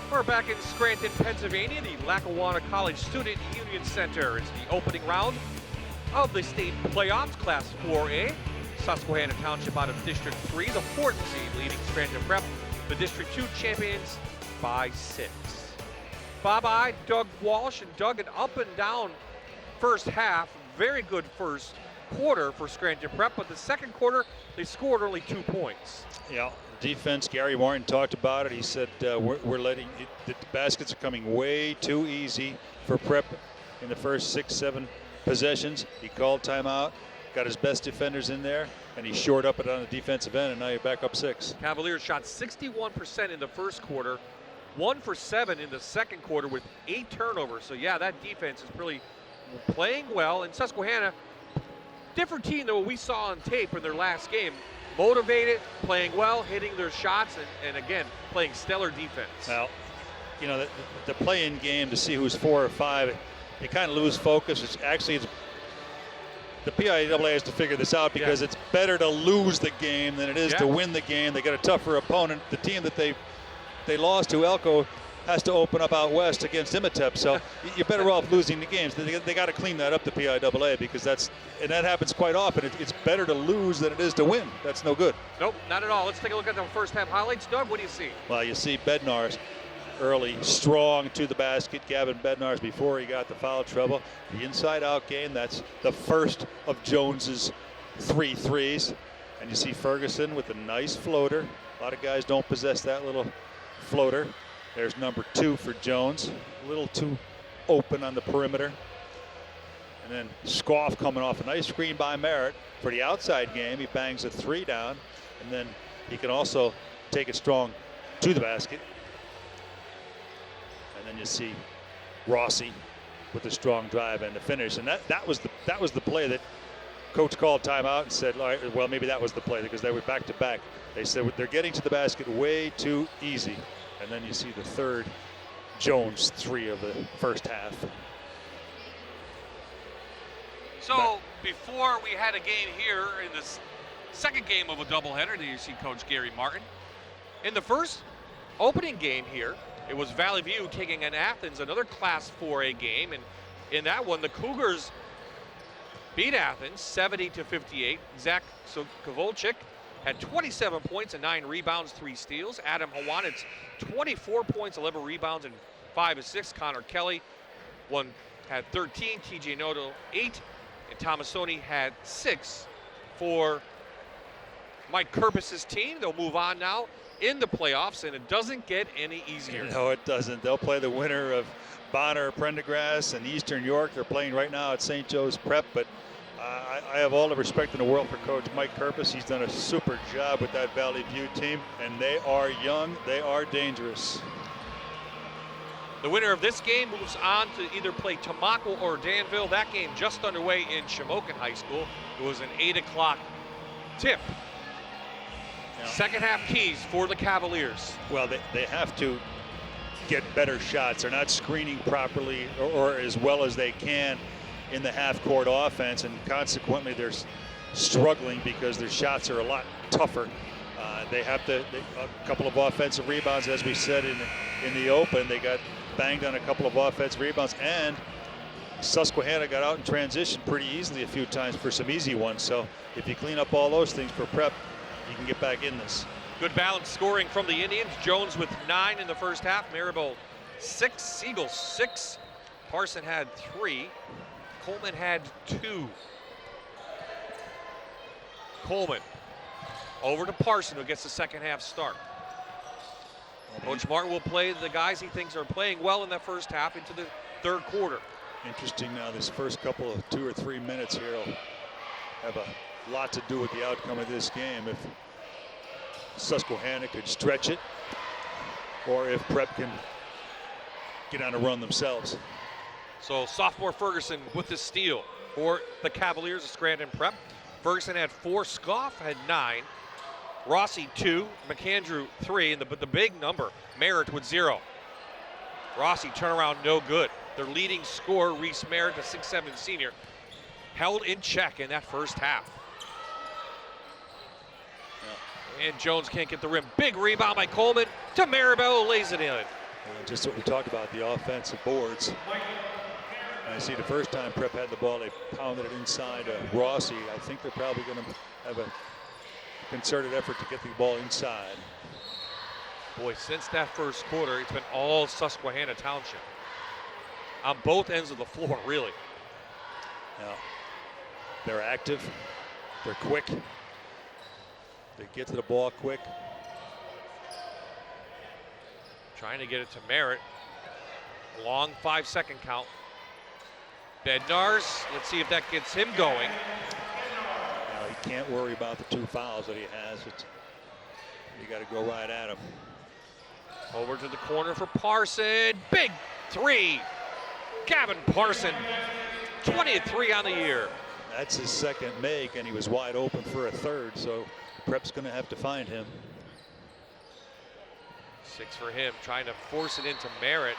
Speaker 2: We're back in Scranton, Pennsylvania, the Lackawanna College Student Union Center. It's the opening round of the state playoffs, Class 4A. Susquehanna Township out of District 3, the 4th seed leading Scranton Prep, the District 2 champions by 6. Bye-bye, Doug Walsh, and Doug an up and down first half. Very good first quarter for Scranton Prep, but the second quarter, they scored only 2 points.
Speaker 4: Yeah, defense, Gary Martin talked about it. He said we're letting the baskets are coming way too easy for Prep in the first 6-7 possessions. He called timeout, got his best defenders in there, and he shored up it on the defensive end, and now you're back up 6.
Speaker 2: Cavaliers shot 61% in the first quarter, 1 for 7 in the second quarter with 8 turnovers. So yeah, that defense is really playing well. And Susquehanna, different team than what we saw on tape in their last game. Motivated, playing well, hitting their shots, and again, playing stellar defense.
Speaker 4: Now, you know, the play-in game to see who's 4 or 5, you kind of lose focus. It's actually, the PIAA has to figure this out because it's better to lose the game than it is to win the game. They got a tougher opponent. The team that they lost to, Elko, has to open up out west against Imatep. So you're better off losing the games. They got to clean that up, the PIAA, because that happens quite often. It's better to lose than it is to win. That's no good.
Speaker 2: Nope, not at all. Let's take a look at the first half highlights. Doug, what do you see?
Speaker 4: Well, you see Bednar's early, strong to the basket. Gavin Bednar's before he got the foul trouble. The inside-out game, that's the first of Jones's 3 threes. And you see Ferguson with a nice floater. A lot of guys don't possess that little floater. There's number 2 for Jones. A little too open on the perimeter. And then Scoff coming off a nice screen by Merritt for the outside game. He bangs a 3 down. And then he can also take it strong to the basket. And then you see Rossi with a strong drive and the finish. And that was the play that coach called timeout and said, all right, well, maybe that was the play because they were back to back. They said they're getting to the basket way too easy. And then you see the third Jones 3 of the first half.
Speaker 2: So before we had a game here in this second game of a doubleheader, you see Coach Gary Martin. In the first opening game here, it was Valley View taking on Athens, another Class 4A game. And in that one, the Cougars beat Athens 70-58. Zach Kovalchik had 27 points and 9 rebounds, 3 steals. Adam Hawanitz, 24 points, 11 rebounds, and 5 assists. Connor Kelly had 13. TJ Noto 8, and Tomasoni had 6 for Mike Kerpus's team. They'll move on now in the playoffs, and it doesn't get any easier.
Speaker 4: No, it doesn't. They'll play the winner of Bonner, Prendergrass, and Eastern York. They're playing right now at St. Joe's Prep, but I have all the respect in the world for Coach Mike Kerpus. He's done a super job with that Valley View team, and they are young, they are dangerous.
Speaker 2: The winner of this game moves on to either play Tamako or Danville. That game just underway in Shamokin High School. It was an 8 o'clock tip. Yeah. Second half keys for the Cavaliers.
Speaker 4: Well, they have to get better shots. They're not screening properly or as well as they can in the half-court offense, and consequently they're struggling because their shots are a lot tougher. They have a couple of offensive rebounds, as we said in the open. They got banged on a couple of offensive rebounds, and Susquehanna got out in transition pretty easily a few times for some easy ones. So if you clean up all those things for Prep, you can get back in this.
Speaker 2: Good balanced scoring from the Indians. Jones with 9 in the first half. Maribel 6. Siegel 6. Parson had 3. Coleman had 2. Coleman over to Parson, who gets the second half start. Coach Martin will play the guys he thinks are playing well in that first half into the third quarter.
Speaker 4: Interesting now, this first couple of 2 or 3 minutes here will have a lot to do with the outcome of this game. If Susquehanna could stretch it, or if Prep can get on a run themselves.
Speaker 2: So sophomore Ferguson with the steal for the Cavaliers of Scranton Prep. Ferguson had 4, Scoff had 9, Rossi 2, McAndrew 3, and the big number, Merritt with 0. Rossi turnaround no good. Their leading scorer, Reese Merritt, the 6'7" senior, held in check in that first half. And Jones can't get the rim. Big rebound by Coleman to Maribel, who lays it in.
Speaker 4: Just what we talked about, the offensive boards. I see the first time Prep had the ball, they pounded it inside Rossi. I think they're probably going to have a concerted effort to get the ball inside.
Speaker 2: Boy, since that first quarter, it's been all Susquehanna Township. On both ends of the floor, really.
Speaker 4: Now, they're active, they're quick, they get to the ball quick.
Speaker 2: Trying to get it to Merritt. Long 5-second count. Bednarz, let's see if that gets him going.
Speaker 4: Now, he can't worry about the 2 fouls that he has. You got to go right at him.
Speaker 2: Over to the corner for Parson. Big 3. Gavin Parson, 23 on the year.
Speaker 4: That's his second make, and he was wide open for a third, so Prep's going to have to find him.
Speaker 2: 6 for him, trying to force it into Merritt.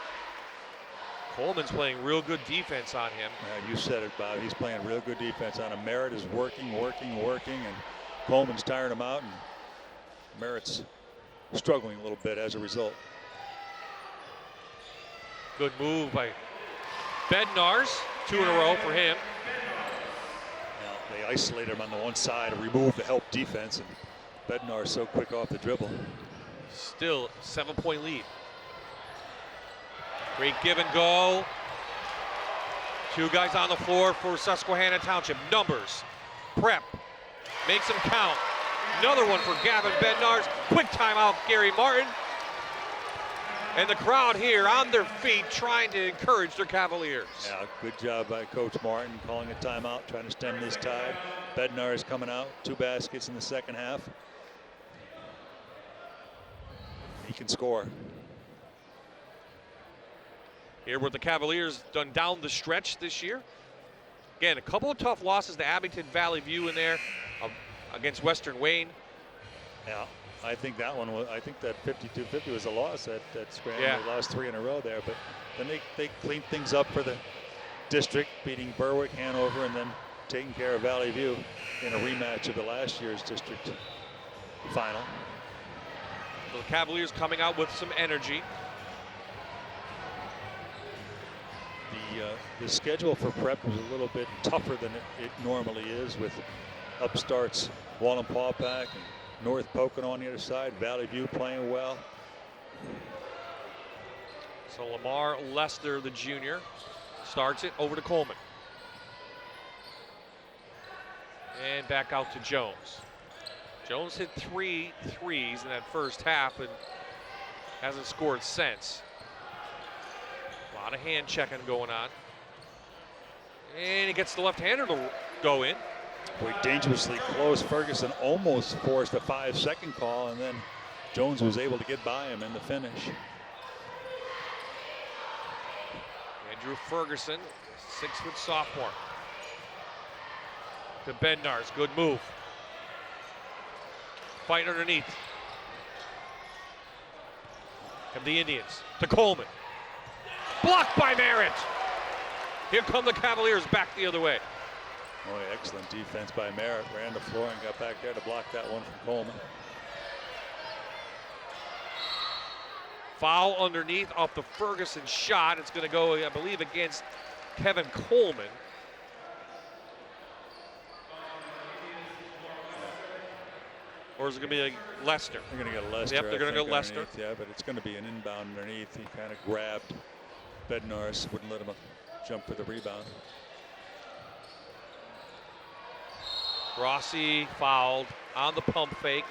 Speaker 2: Coleman's playing real good defense on him.
Speaker 4: You said it, Bob. He's playing real good defense on him. Merritt is working, and Coleman's tiring him out, and Merritt's struggling a little bit as a result.
Speaker 2: Good move by Bednarz, 2 in a row for him.
Speaker 4: Now, they isolated him on the one side and removed the help defense, and Bednarz so quick off the dribble.
Speaker 2: Still 7-point lead. Great give and go. 2 guys on the floor for Susquehanna Township. Numbers. Prep makes them count. Another one for Gavin Bednarz. Quick timeout, Gary Martin. And the crowd here on their feet trying to encourage their Cavaliers.
Speaker 4: Yeah, good job by Coach Martin calling a timeout, trying to stem this tide. Bednarz coming out, 2 baskets in the second half. He can score.
Speaker 2: Here with the Cavaliers done down the stretch this year. Again, a couple of tough losses to Abington, Valley View in there against Western Wayne.
Speaker 4: Yeah, I think that one was. I think that 52-50 was a loss at Scranton.
Speaker 2: Yeah.
Speaker 4: They lost 3 in a row there, but then they cleaned things up for the district, beating Berwick, Hanover, and then taking care of Valley View in a rematch of the last year's district final.
Speaker 2: So the Cavaliers coming out with some energy.
Speaker 4: The schedule for Prep was a little bit tougher than it normally is, with upstarts Wallenpaupack and North Pocono on the other side, Valley View playing well.
Speaker 2: So Lamar Lester, the junior, starts it over to Coleman. And back out to Jones. Jones hit 3 threes in that first half and hasn't scored since. A lot of hand checking going on. And he gets the left-hander to go in.
Speaker 4: Boy, dangerously close. Ferguson almost forced a 5-second call, and then Jones was able to get by him in the finish.
Speaker 2: Andrew Ferguson, 6-foot sophomore. To Bednarz, good move. Fight underneath. Come the Indians to Coleman. Blocked by Merritt. Here come the Cavaliers back the other way.
Speaker 4: Boy, excellent defense by Merritt. Ran the floor and got back there to block that one from Coleman.
Speaker 2: Foul underneath off the Ferguson shot. It's going to go, I believe, against Kevin Coleman. Or is it going to be a Lester?
Speaker 4: They're going to get Lester.
Speaker 2: Yep, they're going to go Lester.
Speaker 4: Yeah, but it's going to be an inbound underneath. He kind of grabbed Bednar's, wouldn't let him jump for the rebound.
Speaker 2: Rossi fouled on the pump fake.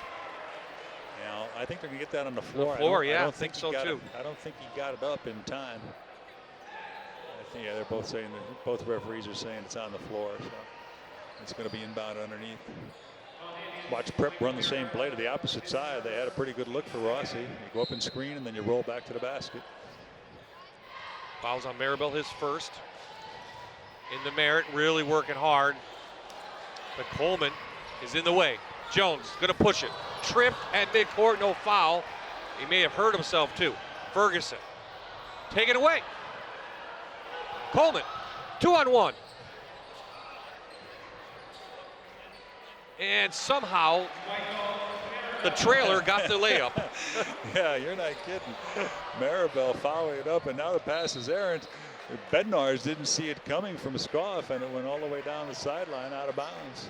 Speaker 4: Now, I think they're going to get that on the floor.
Speaker 2: I don't think so too.
Speaker 4: I don't think he got it up in time. I think, yeah, they're both saying that, both referees are saying it's on the floor. So it's going to be inbound underneath. Watch Prep run the same play to the opposite side. They had a pretty good look for Rossi. You go up and screen, and then you roll back to the basket.
Speaker 2: Fouls on Maribel, his first. In the Merritt, really working hard. But Coleman is in the way. Jones going to push it. Tripped at midcourt, no foul. He may have hurt himself too. Ferguson, take it away. Coleman, 2-on-1. And somehow the trailer got the layup.
Speaker 4: Yeah, you're not kidding. Maribel following it up, and now the pass is errant. Bednar's didn't see it coming from Scoff, and it went all the way down the sideline out of bounds.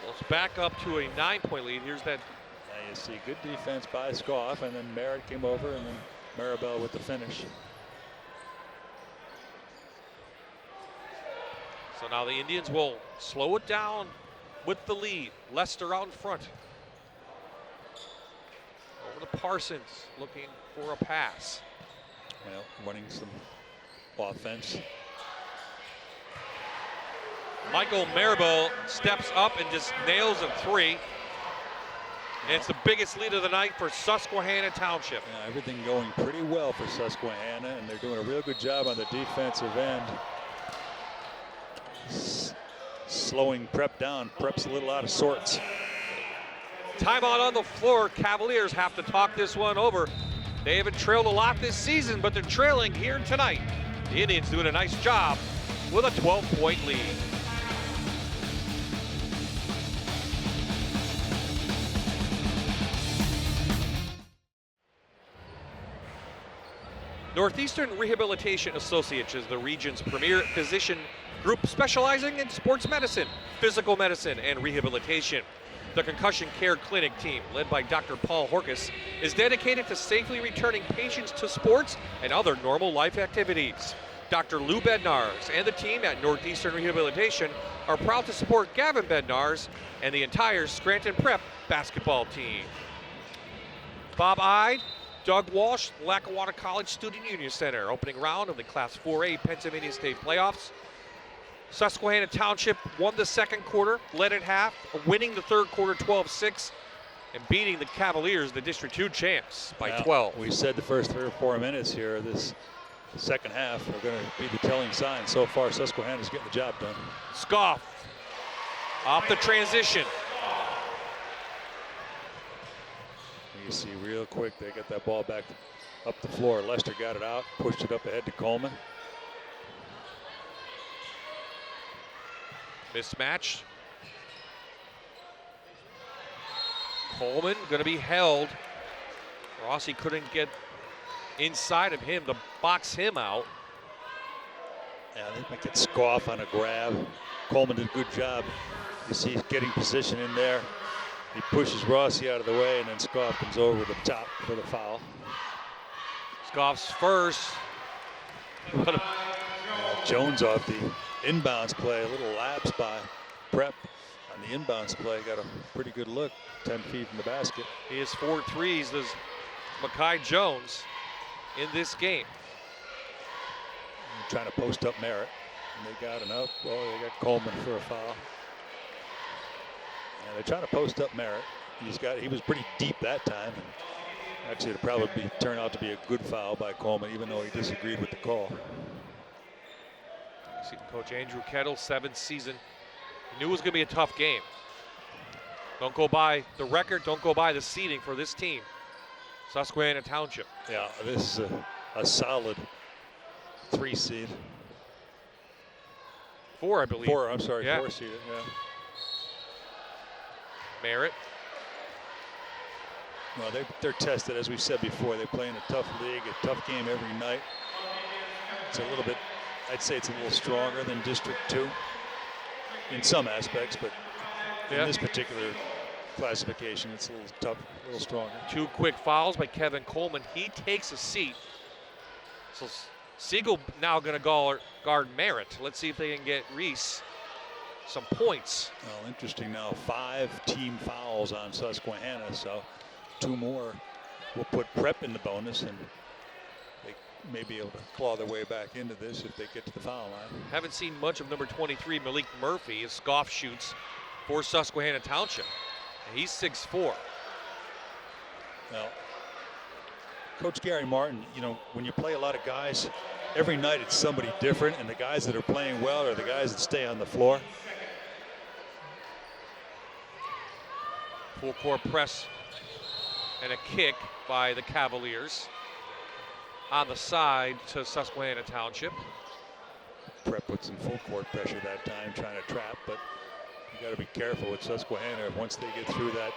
Speaker 2: Well, it's back up to a 9-point lead. Here's that.
Speaker 4: Now you see good defense by Scoff, and then Merritt came over, and then Maribel with the finish.
Speaker 2: So now the Indians will slow it down with the lead. Lester out in front. Over to Parsons, looking for a pass.
Speaker 4: Well, running some offense.
Speaker 2: Michael Maribel steps up and just nails a three. And it's the biggest lead of the night for Susquehanna Township.
Speaker 4: Yeah, everything going pretty well for Susquehanna, and they're doing a real good job on the defensive end. Slowing Prep down. Prep's a little out of sorts.
Speaker 2: Timeout on the floor. Cavaliers have to talk this one over. They haven't trailed a lot this season, but they're trailing here tonight. The Indians doing a nice job with a 12-point lead. Northeastern Rehabilitation Associates is the region's premier physician group specializing in sports medicine, physical medicine, and rehabilitation. The Concussion Care Clinic team, led by Dr. Paul Horkus, is dedicated to safely returning patients to sports and other normal life activities. Dr. Lou Bednarz and the team at Northeastern Rehabilitation are proud to support Gavin Bednarz and the entire Scranton Prep basketball team. Bob Ide, Doug Walsh, Lackawanna College Student Union Center, opening round of the Class 4A Pennsylvania State playoffs. Susquehanna Township won the second quarter, led at half, winning the third quarter 12-6, and beating the Cavaliers, the District 2 champs, by 12.
Speaker 4: We said the first 3 or 4 minutes here of this second half are going to be the telling sign. So far, Susquehanna's getting the job done.
Speaker 2: Scoff off the transition.
Speaker 4: You see real quick, they get that ball back up the floor. Lester got it out, pushed it up ahead to Coleman.
Speaker 2: Mismatch. Coleman going to be held. Rossi couldn't get inside of him to box him out.
Speaker 4: Yeah, they might get Scoff on a grab. Coleman did a good job. You see he's getting position in there. He pushes Rossi out of the way, and then Scoff comes over the top for the foul.
Speaker 2: Scoff's first.
Speaker 4: Jones off the inbounds play, a little lapse by Prep on the inbounds play. Got a pretty good look, 10 feet from the basket.
Speaker 2: He has 4 threes, does Makai Jones, in this game.
Speaker 4: Trying to post up Merritt, and they got enough. Well, they got Coleman for a foul. And they're trying to post up Merritt. He was pretty deep that time. Actually, it'll probably turn out to be a good foul by Coleman, even though he disagreed with the call.
Speaker 2: See Coach Andrew Kettle, 7th season. He knew it was going to be a tough game. Don't go by the record, don't go by the seeding for this team. Susquehanna Township.
Speaker 4: Yeah, this is a solid 3 seed.
Speaker 2: 4, I believe.
Speaker 4: 4, I'm sorry,
Speaker 2: yeah.
Speaker 4: 4 seed, yeah.
Speaker 2: Merritt.
Speaker 4: Well, they're tested, as we've said before. They play in a tough league, a tough game every night. It's a little bit I'd say it's a little stronger than District 2 in some aspects, but in this particular classification, it's a little tough, a little stronger.
Speaker 2: 2 quick fouls by Kevin Coleman. He takes a seat. So Siegel now going to guard Merritt. Let's see if they can get Reese some points.
Speaker 4: Well, interesting now, 5 team fouls on Susquehanna, so 2 more will put Prep in the bonus, and they may be able to claw their way back into this if they get to the foul line.
Speaker 2: Haven't seen much of number 23, Malik Murphy, as Scoff shoots for Susquehanna Township. And he's 6'4".
Speaker 4: Well, Coach Gary Martin, you know, when you play a lot of guys, every night it's somebody different, and the guys that are playing well are the guys that stay on the floor.
Speaker 2: Full court press and a kick by the Cavaliers on the side to Susquehanna Township.
Speaker 4: Prep with some full court pressure that time, trying to trap, but you got to be careful with Susquehanna. Once they get through that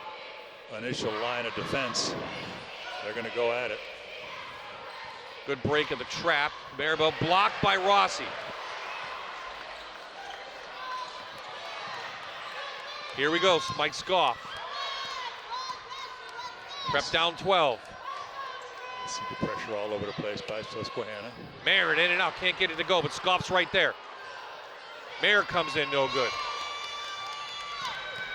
Speaker 4: initial line of defense, they're going to go at it.
Speaker 2: Good break of the trap. Maribel blocked by Rossi. Here we go, Mike Scoff. Prep down 12.
Speaker 4: See the pressure all over the place by Susquehanna.
Speaker 2: Merritt in and out, can't get it to go, but Scoff's right there. Merritt comes in, no good.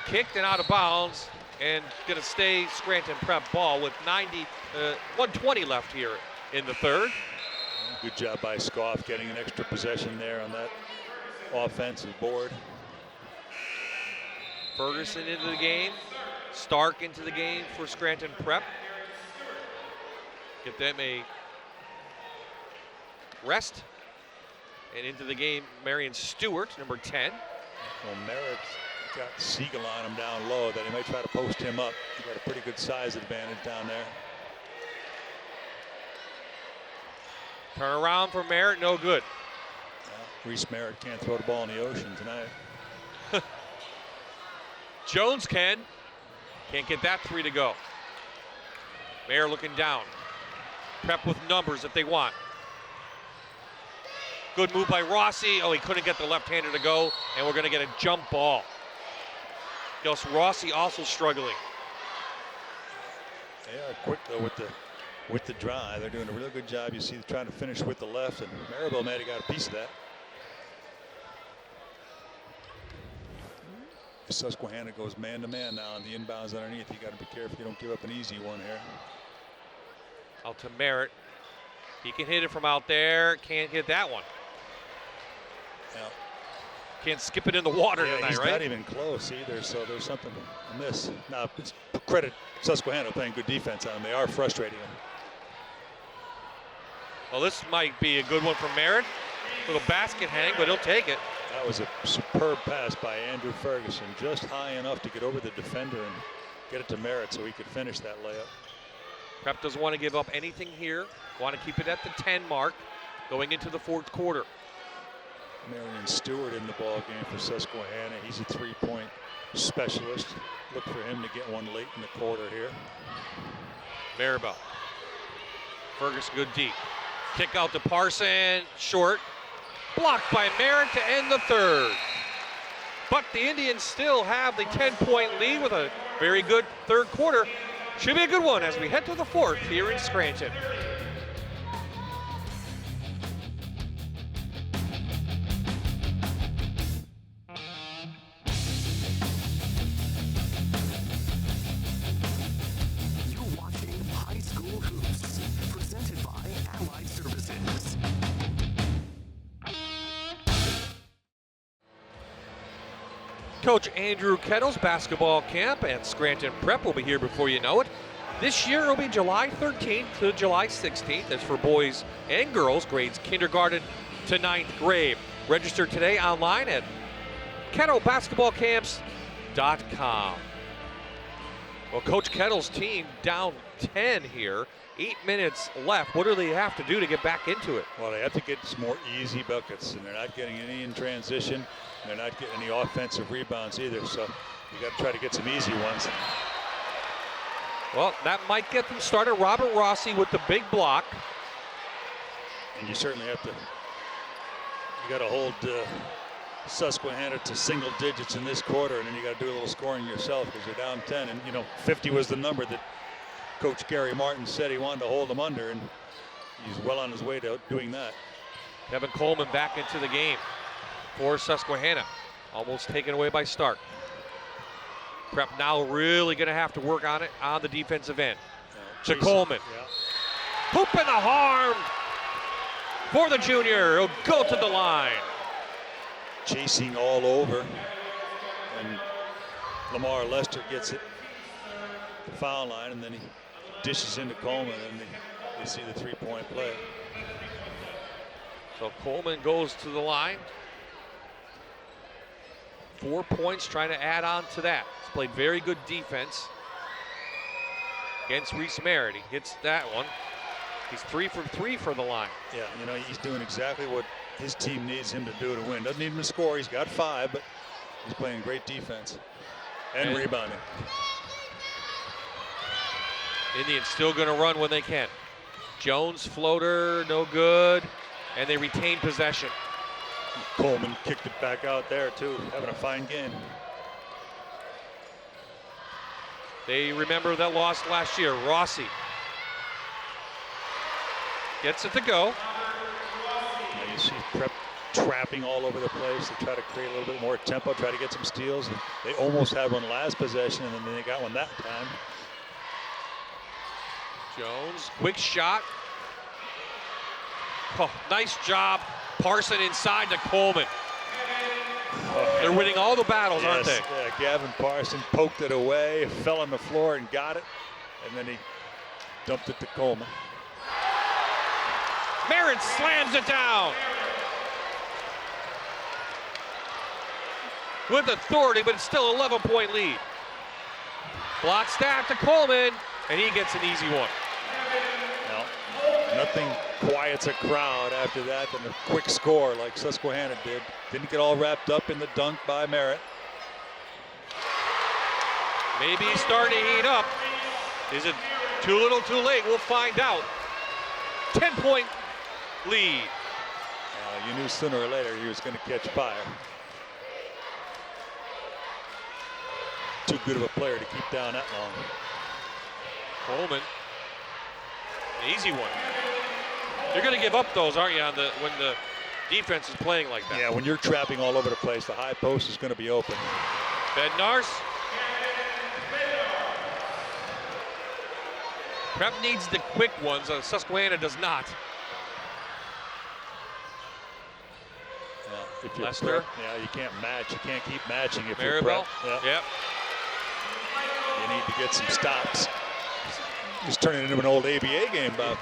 Speaker 2: Kicked and out of bounds, and gonna stay Scranton Prep ball with 120 left here in the third.
Speaker 4: Good job by Scoff getting an extra possession there on that offensive board.
Speaker 2: Ferguson into the game. Stark into the game for Scranton Prep. Get them a rest. And into the game, Marion Stewart, number 10.
Speaker 4: Well, Merritt got Siegel on him down low, that he might try to post him up. He got a pretty good size advantage down there.
Speaker 2: Turn around for Merritt, no good.
Speaker 4: Well, Reese Merritt can't throw the ball in the ocean tonight.
Speaker 2: Jones can't get that 3 to go. Mayer looking down. Prep with numbers if they want. Good move by Rossi. Oh, he couldn't get the left-hander to go, and we're going to get a jump ball. Yes, Rossi also struggling.
Speaker 4: They are quick though with the drive. They're doing a real good job. You see, they're trying to finish with the left, and Maribel might have got a piece of that. Susquehanna goes man-to-man now on the inbounds underneath. You got to be careful you don't give up an easy one here.
Speaker 2: Out to Merritt. He can hit it from out there. Can't hit that one.
Speaker 4: Now,
Speaker 2: can't skip it in the water tonight,
Speaker 4: he's
Speaker 2: right?
Speaker 4: Not even close either, so there's something amiss. Now, it's credit Susquehanna playing good defense on them. They are frustrating him.
Speaker 2: Well, this might be a good one for Merritt. Little basket hang, but he'll take it.
Speaker 4: That was a superb pass by Andrew Ferguson, just high enough to get over the defender and get it to Merritt so he could finish that layup.
Speaker 2: Prep doesn't want to give up anything here. Want to keep it at the 10 mark going into the fourth quarter.
Speaker 4: Marion Stewart in the ball game for Susquehanna. He's a three-point specialist. Look for him to get one late in the quarter here.
Speaker 2: Maribel. Ferguson good deep. Kick out to Parson, short. Blocked by Merritt to end the third. But the Indians still have the 10-point lead with a very good third quarter. Should be a good one as we head to the fourth here in Scranton.
Speaker 1: You're watching High School Hoops, presented by Allied Services.
Speaker 2: Coach Andrew Kettle's basketball camp and Scranton Prep will be here before you know it. This year it'll be July 13th to July 16th. That's for boys and girls, grades kindergarten to 9th grade. Register today online at kettlebasketballcamps.com. Well, Coach Kettle's team down 10 here. 8 minutes left. What do they have to do to get back into it?
Speaker 4: Well, they have to get some more easy buckets, and they're not getting any in transition. They're not getting any offensive rebounds either, so you got to try to get some easy ones.
Speaker 2: Well, that might get them started. Robert Rossi with the big block.
Speaker 4: And you certainly have to You got to hold Susquehanna to single digits in this quarter, and then you got to do a little scoring yourself because you're down 10. And 50 was the number that Coach Gary Martin said he wanted to hold them under, and he's well on his way to doing that.
Speaker 2: Kevin Coleman back into the game for Susquehanna. Almost taken away by Stark. Prep now really going to have to work on it on the defensive end. To Coleman.
Speaker 4: Yeah.
Speaker 2: Hoop in the harm for the junior. He'll go to the line.
Speaker 4: Chasing all over, and Lamar Lester gets it the foul line, and then he dishes into Coleman, and they see the three-point play.
Speaker 2: So Coleman goes to the line. 4 points, trying to add on to that. He's played very good defense against Reese Merritt. He hits that one. He's 3 for 3 for the line.
Speaker 4: Yeah, he's doing exactly what his team needs him to do to win. Doesn't need him to score. He's got 5, but he's playing great defense and rebounding.
Speaker 2: Indians still going to run when they can. Jones floater, no good, and they retain possession.
Speaker 4: Coleman kicked it back out there too, having a fine game.
Speaker 2: They remember that loss last year. Rossi gets it to go.
Speaker 4: Now you see Prep trapping all over the place. They try to create a little bit more tempo, try to get some steals. And they almost had one last possession, and then they got one that time.
Speaker 2: Jones, quick shot. Oh, nice job. Parson inside to Coleman. They're winning all the battles,
Speaker 4: Yes,
Speaker 2: aren't they?
Speaker 4: Yeah, Gavin Parson poked it away, fell on the floor and got it, and then he dumped it to Coleman.
Speaker 2: Merritt slams it down. With authority, but it's still 11-point lead. Block staff to Coleman, and he gets an easy one.
Speaker 4: Now, nothing quiets a crowd after that than a quick score like Susquehanna did. Didn't get all wrapped up in the dunk by Merritt.
Speaker 2: Maybe he's starting to heat up. Is it too little, too late? We'll find out. 10-point lead.
Speaker 4: You knew sooner or later he was going to catch fire. Too good of a player to keep down that long.
Speaker 2: Coleman, an easy one. You're going to give up those, aren't you, when the defense is playing like that?
Speaker 4: Yeah, when you're trapping all over the place, the high post is going to be open.
Speaker 2: Bednarz. Prep needs the quick ones. Susquehanna does not.
Speaker 4: Yeah, if you're
Speaker 2: Lester.
Speaker 4: Prep, yeah, you can't match. You can't keep matching if you're
Speaker 2: Maribel.
Speaker 4: Prep. Yeah.
Speaker 2: Yep.
Speaker 4: You need to get some stops. Just turn it into an old ABA game, Bob.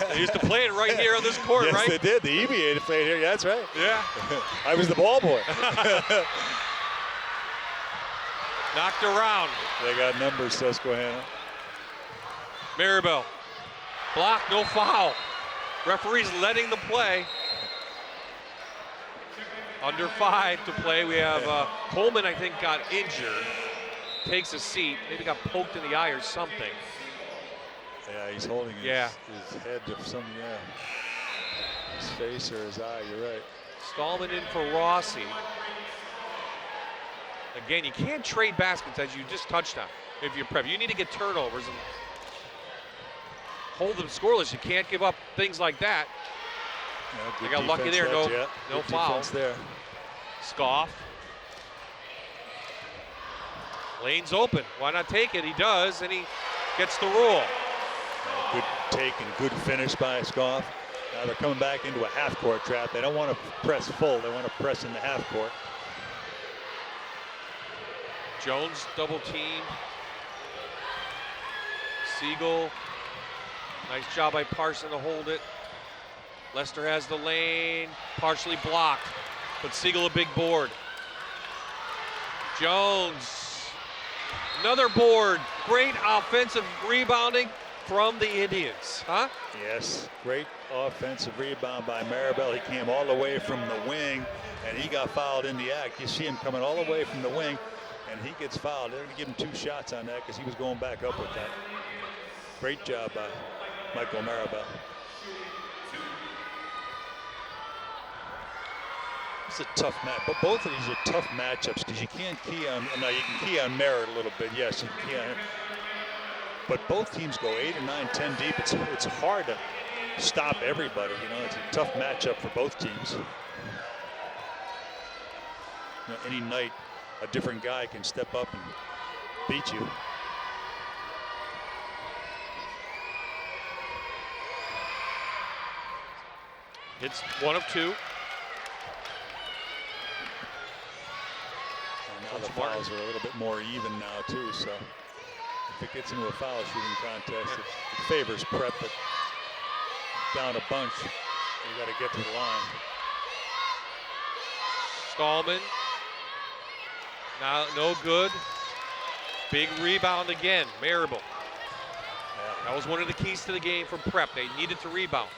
Speaker 2: They used to play it right here on this court,
Speaker 4: yes,
Speaker 2: right?
Speaker 4: They did. The EBA played here. Yeah, that's right.
Speaker 2: Yeah.
Speaker 4: I was the ball boy.
Speaker 2: Knocked around.
Speaker 4: They got numbers, Susquehanna.
Speaker 2: Maribel. Block, no foul. Referee's letting the play. Under 5 to play. We have Coleman, I think, got injured. Takes a seat. Maybe got poked in the eye or something.
Speaker 4: Yeah, he's holding his head to some, his face or his eye, you're right.
Speaker 2: Stallman in for Rossi. Again, you can't trade baskets as you just touched on if you're Prep. You need to get turnovers and hold them scoreless. You can't give up things like that.
Speaker 4: Yeah,
Speaker 2: they got lucky there, no foul.
Speaker 4: There.
Speaker 2: Scoff. Lane's open. Why not take it? He does, and he gets the rule.
Speaker 4: Good take and good finish by Scoff. Now they're coming back into a half-court trap. They don't want to press full. They want to press in the half-court.
Speaker 2: Jones double team. Siegel. Nice job by Parson to hold it. Lester has the lane. Partially blocked, but Siegel a big board. Jones. Another board. Great offensive rebounding from the Indians, huh?
Speaker 4: Yes, great offensive rebound by Maribel. He came all the way from the wing, and he got fouled in the act. You see him coming all the way from the wing, and he gets fouled. They're going to give him 2 shots on that because he was going back up with that. Great job by Michael Maribel. It's a tough match, but both of these are tough matchups because you can't key on. Now you can key on Merritt a little bit, yes, you can key on him. But both teams go 8 or 9, 10 deep. It's hard to stop everybody. You know, it's a tough matchup for both teams. You know, any night, a different guy can step up and beat you.
Speaker 2: It's 1 of 2.
Speaker 4: Now the fouls are a little bit more even now too, so if it gets into a foul shooting contest, it favors Prep, but down a bunch, you got to get to the line.
Speaker 2: Stallman, now no good. Big rebound again, Marable.
Speaker 4: Yeah.
Speaker 2: That was one of the keys to the game from Prep. They needed to rebound.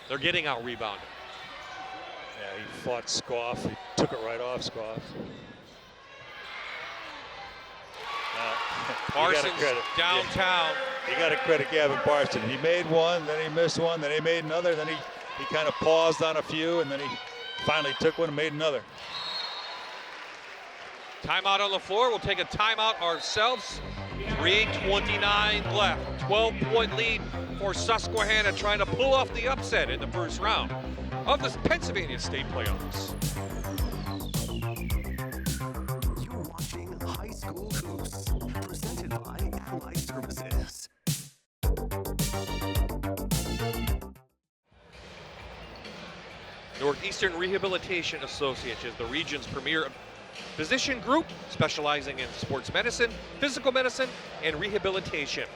Speaker 2: They're getting out rebounded.
Speaker 4: Yeah, he fought Scoff. He took it right off Scoff.
Speaker 2: Parsons downtown.
Speaker 4: You got to credit Gavin Parsons. He made one, then he missed one, then he made another, then he kind of paused on a few, and then he finally took one and made another.
Speaker 2: Timeout on the floor. We'll take a timeout ourselves. 3:29 left. 12-point lead for Susquehanna, trying to pull off the upset in the first round of the Pennsylvania State playoffs.
Speaker 1: You're watching High School Hoops, presented by Allied Services.
Speaker 2: Northeastern Rehabilitation Associates is the region's premier physician group specializing in sports medicine, physical medicine, and rehabilitation.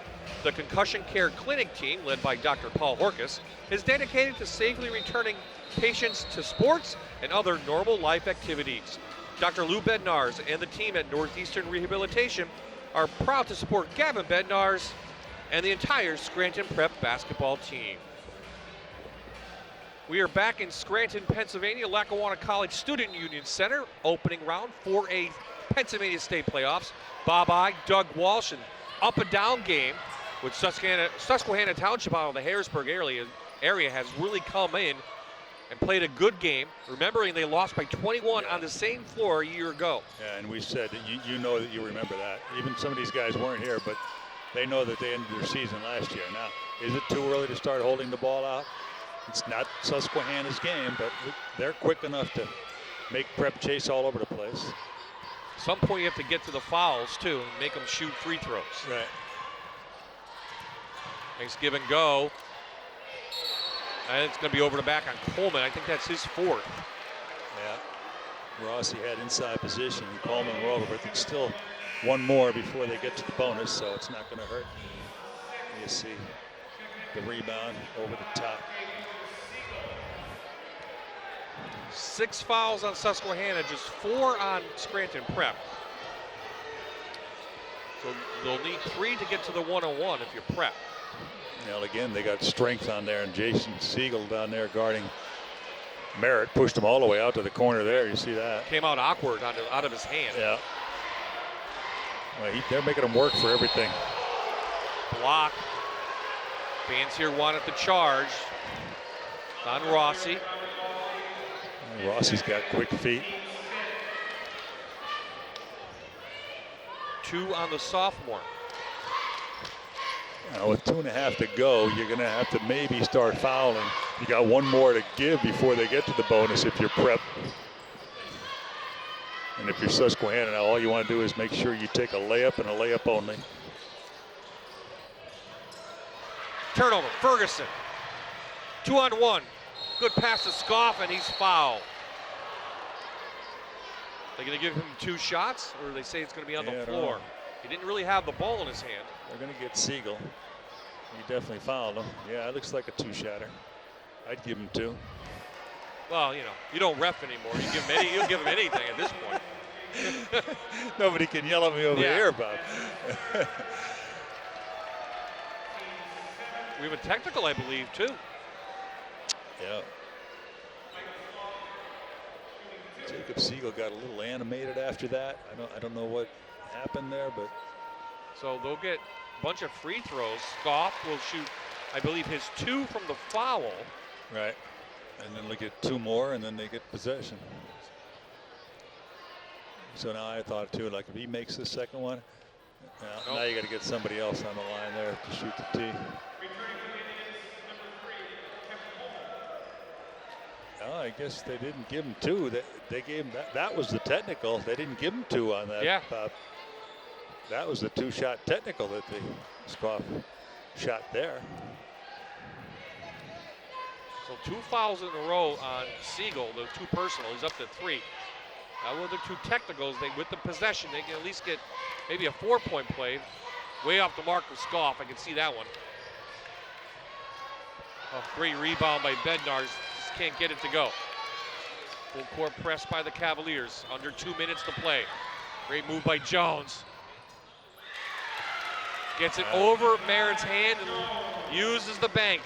Speaker 2: The concussion care clinic team, led by Dr. Paul Horkus, is dedicated to safely returning patients to sports and other normal life activities. Dr. Lou Bednars and the team at Northeastern Rehabilitation are proud to support Gavin Bednars and the entire Scranton Prep basketball team. We are back in Scranton, Pennsylvania, Lackawanna College Student Union Center, opening round 4A Pennsylvania State playoffs. Bob I, Doug Walsh, an up and down game with Susquehanna Township out of the Harrisburg area has really come in and played a good game, remembering they lost by 21 on the same floor a year ago.
Speaker 4: Yeah, and we said that you know that you remember that. Even some of these guys weren't here, but they know that they ended their season last year. Now, is it too early to start holding the ball out? It's not Susquehanna's game, but they're quick enough to make Prep chase all over the place.
Speaker 2: At some point you have to get to the fouls too and make them shoot free throws.
Speaker 4: Right.
Speaker 2: Nice give and go. And it's going to be over the back on Coleman. I think that's his fourth.
Speaker 4: Yeah. Rossi had inside position, and Coleman were over, but it's still one more before they get to the bonus, so it's not going to hurt. You see the rebound over the top.
Speaker 2: 6 fouls on Susquehanna, just 4 on Scranton Prep. So they'll need 3 to get to the 1-on-1 if you're Prep.
Speaker 4: Well, again, they got strength on there, and Jason Siegel down there guarding Merritt pushed him all the way out to the corner there. You see that?
Speaker 2: Came out awkward out of his hand.
Speaker 4: Yeah. Well, they're making him work for everything.
Speaker 2: Block. Fans here wanted the charge. On Rossi.
Speaker 4: Rossi's got quick feet.
Speaker 2: 2 on the sophomore.
Speaker 4: Now with 2.5 to go, you're going to have to maybe start fouling. You got 1 more to give before they get to the bonus if you're Prep. And if you're Susquehanna, now all you want to do is make sure you take a layup and a layup only.
Speaker 2: Turnover, Ferguson. 2-on-1. Good pass to Scoff, and he's fouled. They're going to give him 2 shots, or they say it's going to be on the floor? He didn't really have the ball in his hand.
Speaker 4: They're going to get Siegel. He definitely fouled him. Yeah, it looks like a 2-shotter. I'd give him 2.
Speaker 2: Well, you know, you don't ref anymore. You'll give him anything at this point.
Speaker 4: Nobody can yell at me over here, Bob.
Speaker 2: We have a technical, I believe, too.
Speaker 4: Yeah. Jacob Siegel got a little animated after that. I don't know what happened there, but
Speaker 2: so they'll get a bunch of free throws. Scoff will shoot, I believe, his 2 from the foul.
Speaker 4: Right. And then they get 2 more, and then they get possession. So now I thought too, like if he makes the second one, now you got to get somebody else on the line there to shoot the tee. Oh, I guess they didn't give him 2. They gave him that was the technical. They didn't give him 2 on that.
Speaker 2: Yeah.
Speaker 4: That was the 2-shot technical that the Scoff shot there.
Speaker 2: So 2 fouls in a row on Siegel, the 2 personal. He's up to 3. Now with the 2 technicals, with the possession, they can at least get maybe a 4-point play. Way off the mark with Scoff. I can see that one. A great rebound by Bednarz. Just can't get it to go. Full court press by the Cavaliers. Under 2 minutes to play. Great move by Jones. Gets it over Merritt's hand and uses the bank.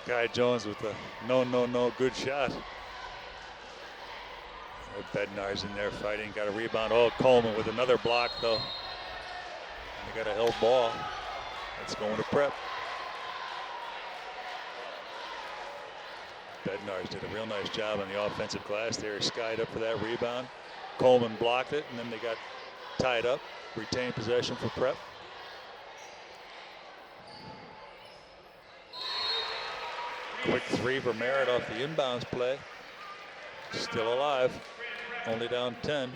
Speaker 4: Guy Jones with the no good shot. Bednarz in there fighting, got a rebound. Oh, Coleman with another block though. And they got a held ball. That's going to Prep. Bednarz did a real nice job on the offensive glass there. He skied up for that rebound. Coleman blocked it, and then they got tied up. Retained possession for Prep. Quick 3 for Merritt off the inbounds play. Still alive. Only down 10.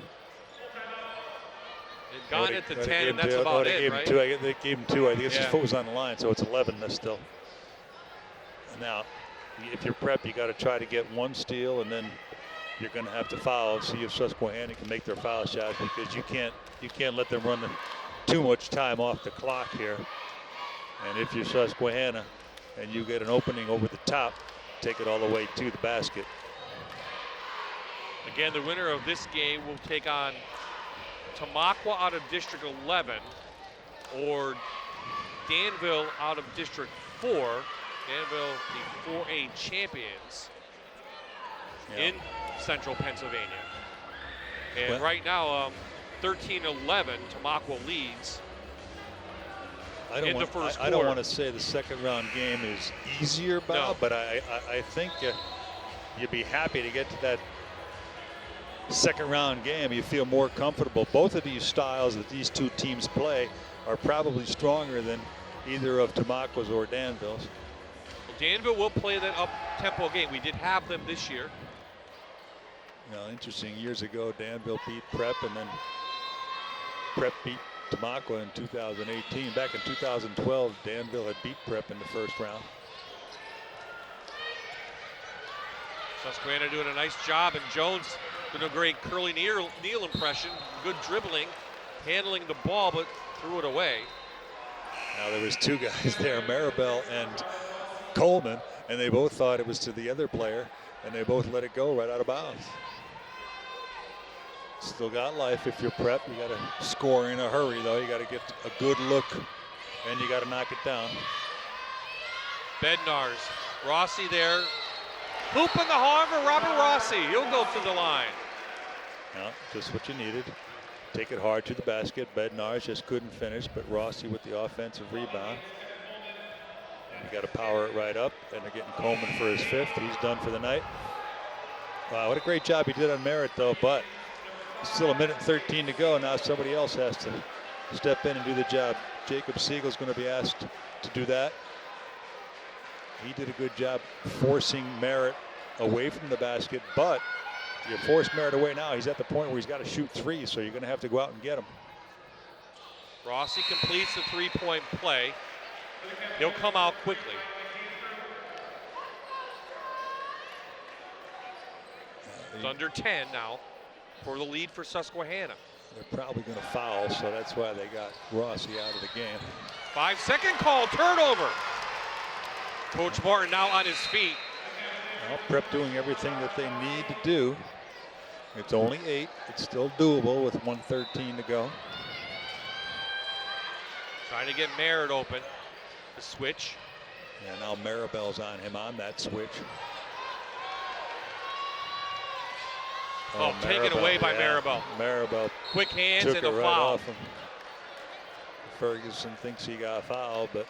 Speaker 2: They've gone it to 10, and that's about it, right?
Speaker 4: They gave him 2. I think his foot was on the line, so it's 11 still. Now, if you're Prep, you got to try to get 1 steal, and then you're going to have to foul. See if Susquehanna can make their foul shot, because you can't let them run too much time off the clock here. And if you're Susquehanna and you get an opening over the top, take it all the way to the basket.
Speaker 2: Again, the winner of this game will take on Tamaqua out of District 11 or Danville out of District 4. Danville, the 4A champions in Central Pennsylvania. And right now, 13-11, Tamaqua leads. I
Speaker 4: don't want to say the second round game is easier, Bob, but I think you'd be happy to get to that second round game. You feel more comfortable. Both of these styles that these 2 teams play are probably stronger than either of Tamaqua's or Danville's.
Speaker 2: Well, Danville will play that up-tempo game. We did have them this year.
Speaker 4: Interesting. Years ago, Danville beat Prep, and then Prep beat Tamaqua in 2018. Back in 2012, Danville had beat Prep in the first round.
Speaker 2: Susquehanna doing a nice job, and Jones doing a great Curly Neal impression. Good dribbling, handling the ball, but threw it away.
Speaker 4: Now there was 2 guys there, Maribel and Coleman, and they both thought it was to the other player, and they both let it go right out of bounds. Still got life if you're Prep. You got to score in a hurry, though. You got to get a good look, and you got to knock it down.
Speaker 2: Bednarz, Rossi there. Hoop in the horn for Robert Rossi. He'll go to the line.
Speaker 4: No, just what you needed. Take it hard to the basket. Bednarz just couldn't finish, but Rossi with the offensive rebound. And you got to power it right up, and they're getting Coleman for his 5th. He's done for the night. Wow, what a great job he did on Merritt, though, but still 1 minute and 13 to go. Now somebody else has to step in and do the job. Jacob Siegel's going to be asked to do that. He did a good job forcing Merritt away from the basket, but you force Merritt away now. He's at the point where he's got to shoot 3, so you're going to have to go out and get him.
Speaker 2: Rossi completes the 3-point play. He'll come out quickly. It's under 10 now for the lead for Susquehanna.
Speaker 4: They're probably going to foul, so that's why they got Rossi out of the game.
Speaker 2: 5-second call, turnover. Coach Martin now on his feet.
Speaker 4: Well, Prep doing everything that they need to do. It's only 8. It's still doable with 1:13 to go.
Speaker 2: Trying to get Merritt open. The switch.
Speaker 4: Yeah, now Maribel's on him on that switch.
Speaker 2: Oh, taken away by Maribel.
Speaker 4: Maribel.
Speaker 2: Quick hands
Speaker 4: took
Speaker 2: and a
Speaker 4: it right
Speaker 2: foul.
Speaker 4: Off him. Ferguson thinks he got fouled, but.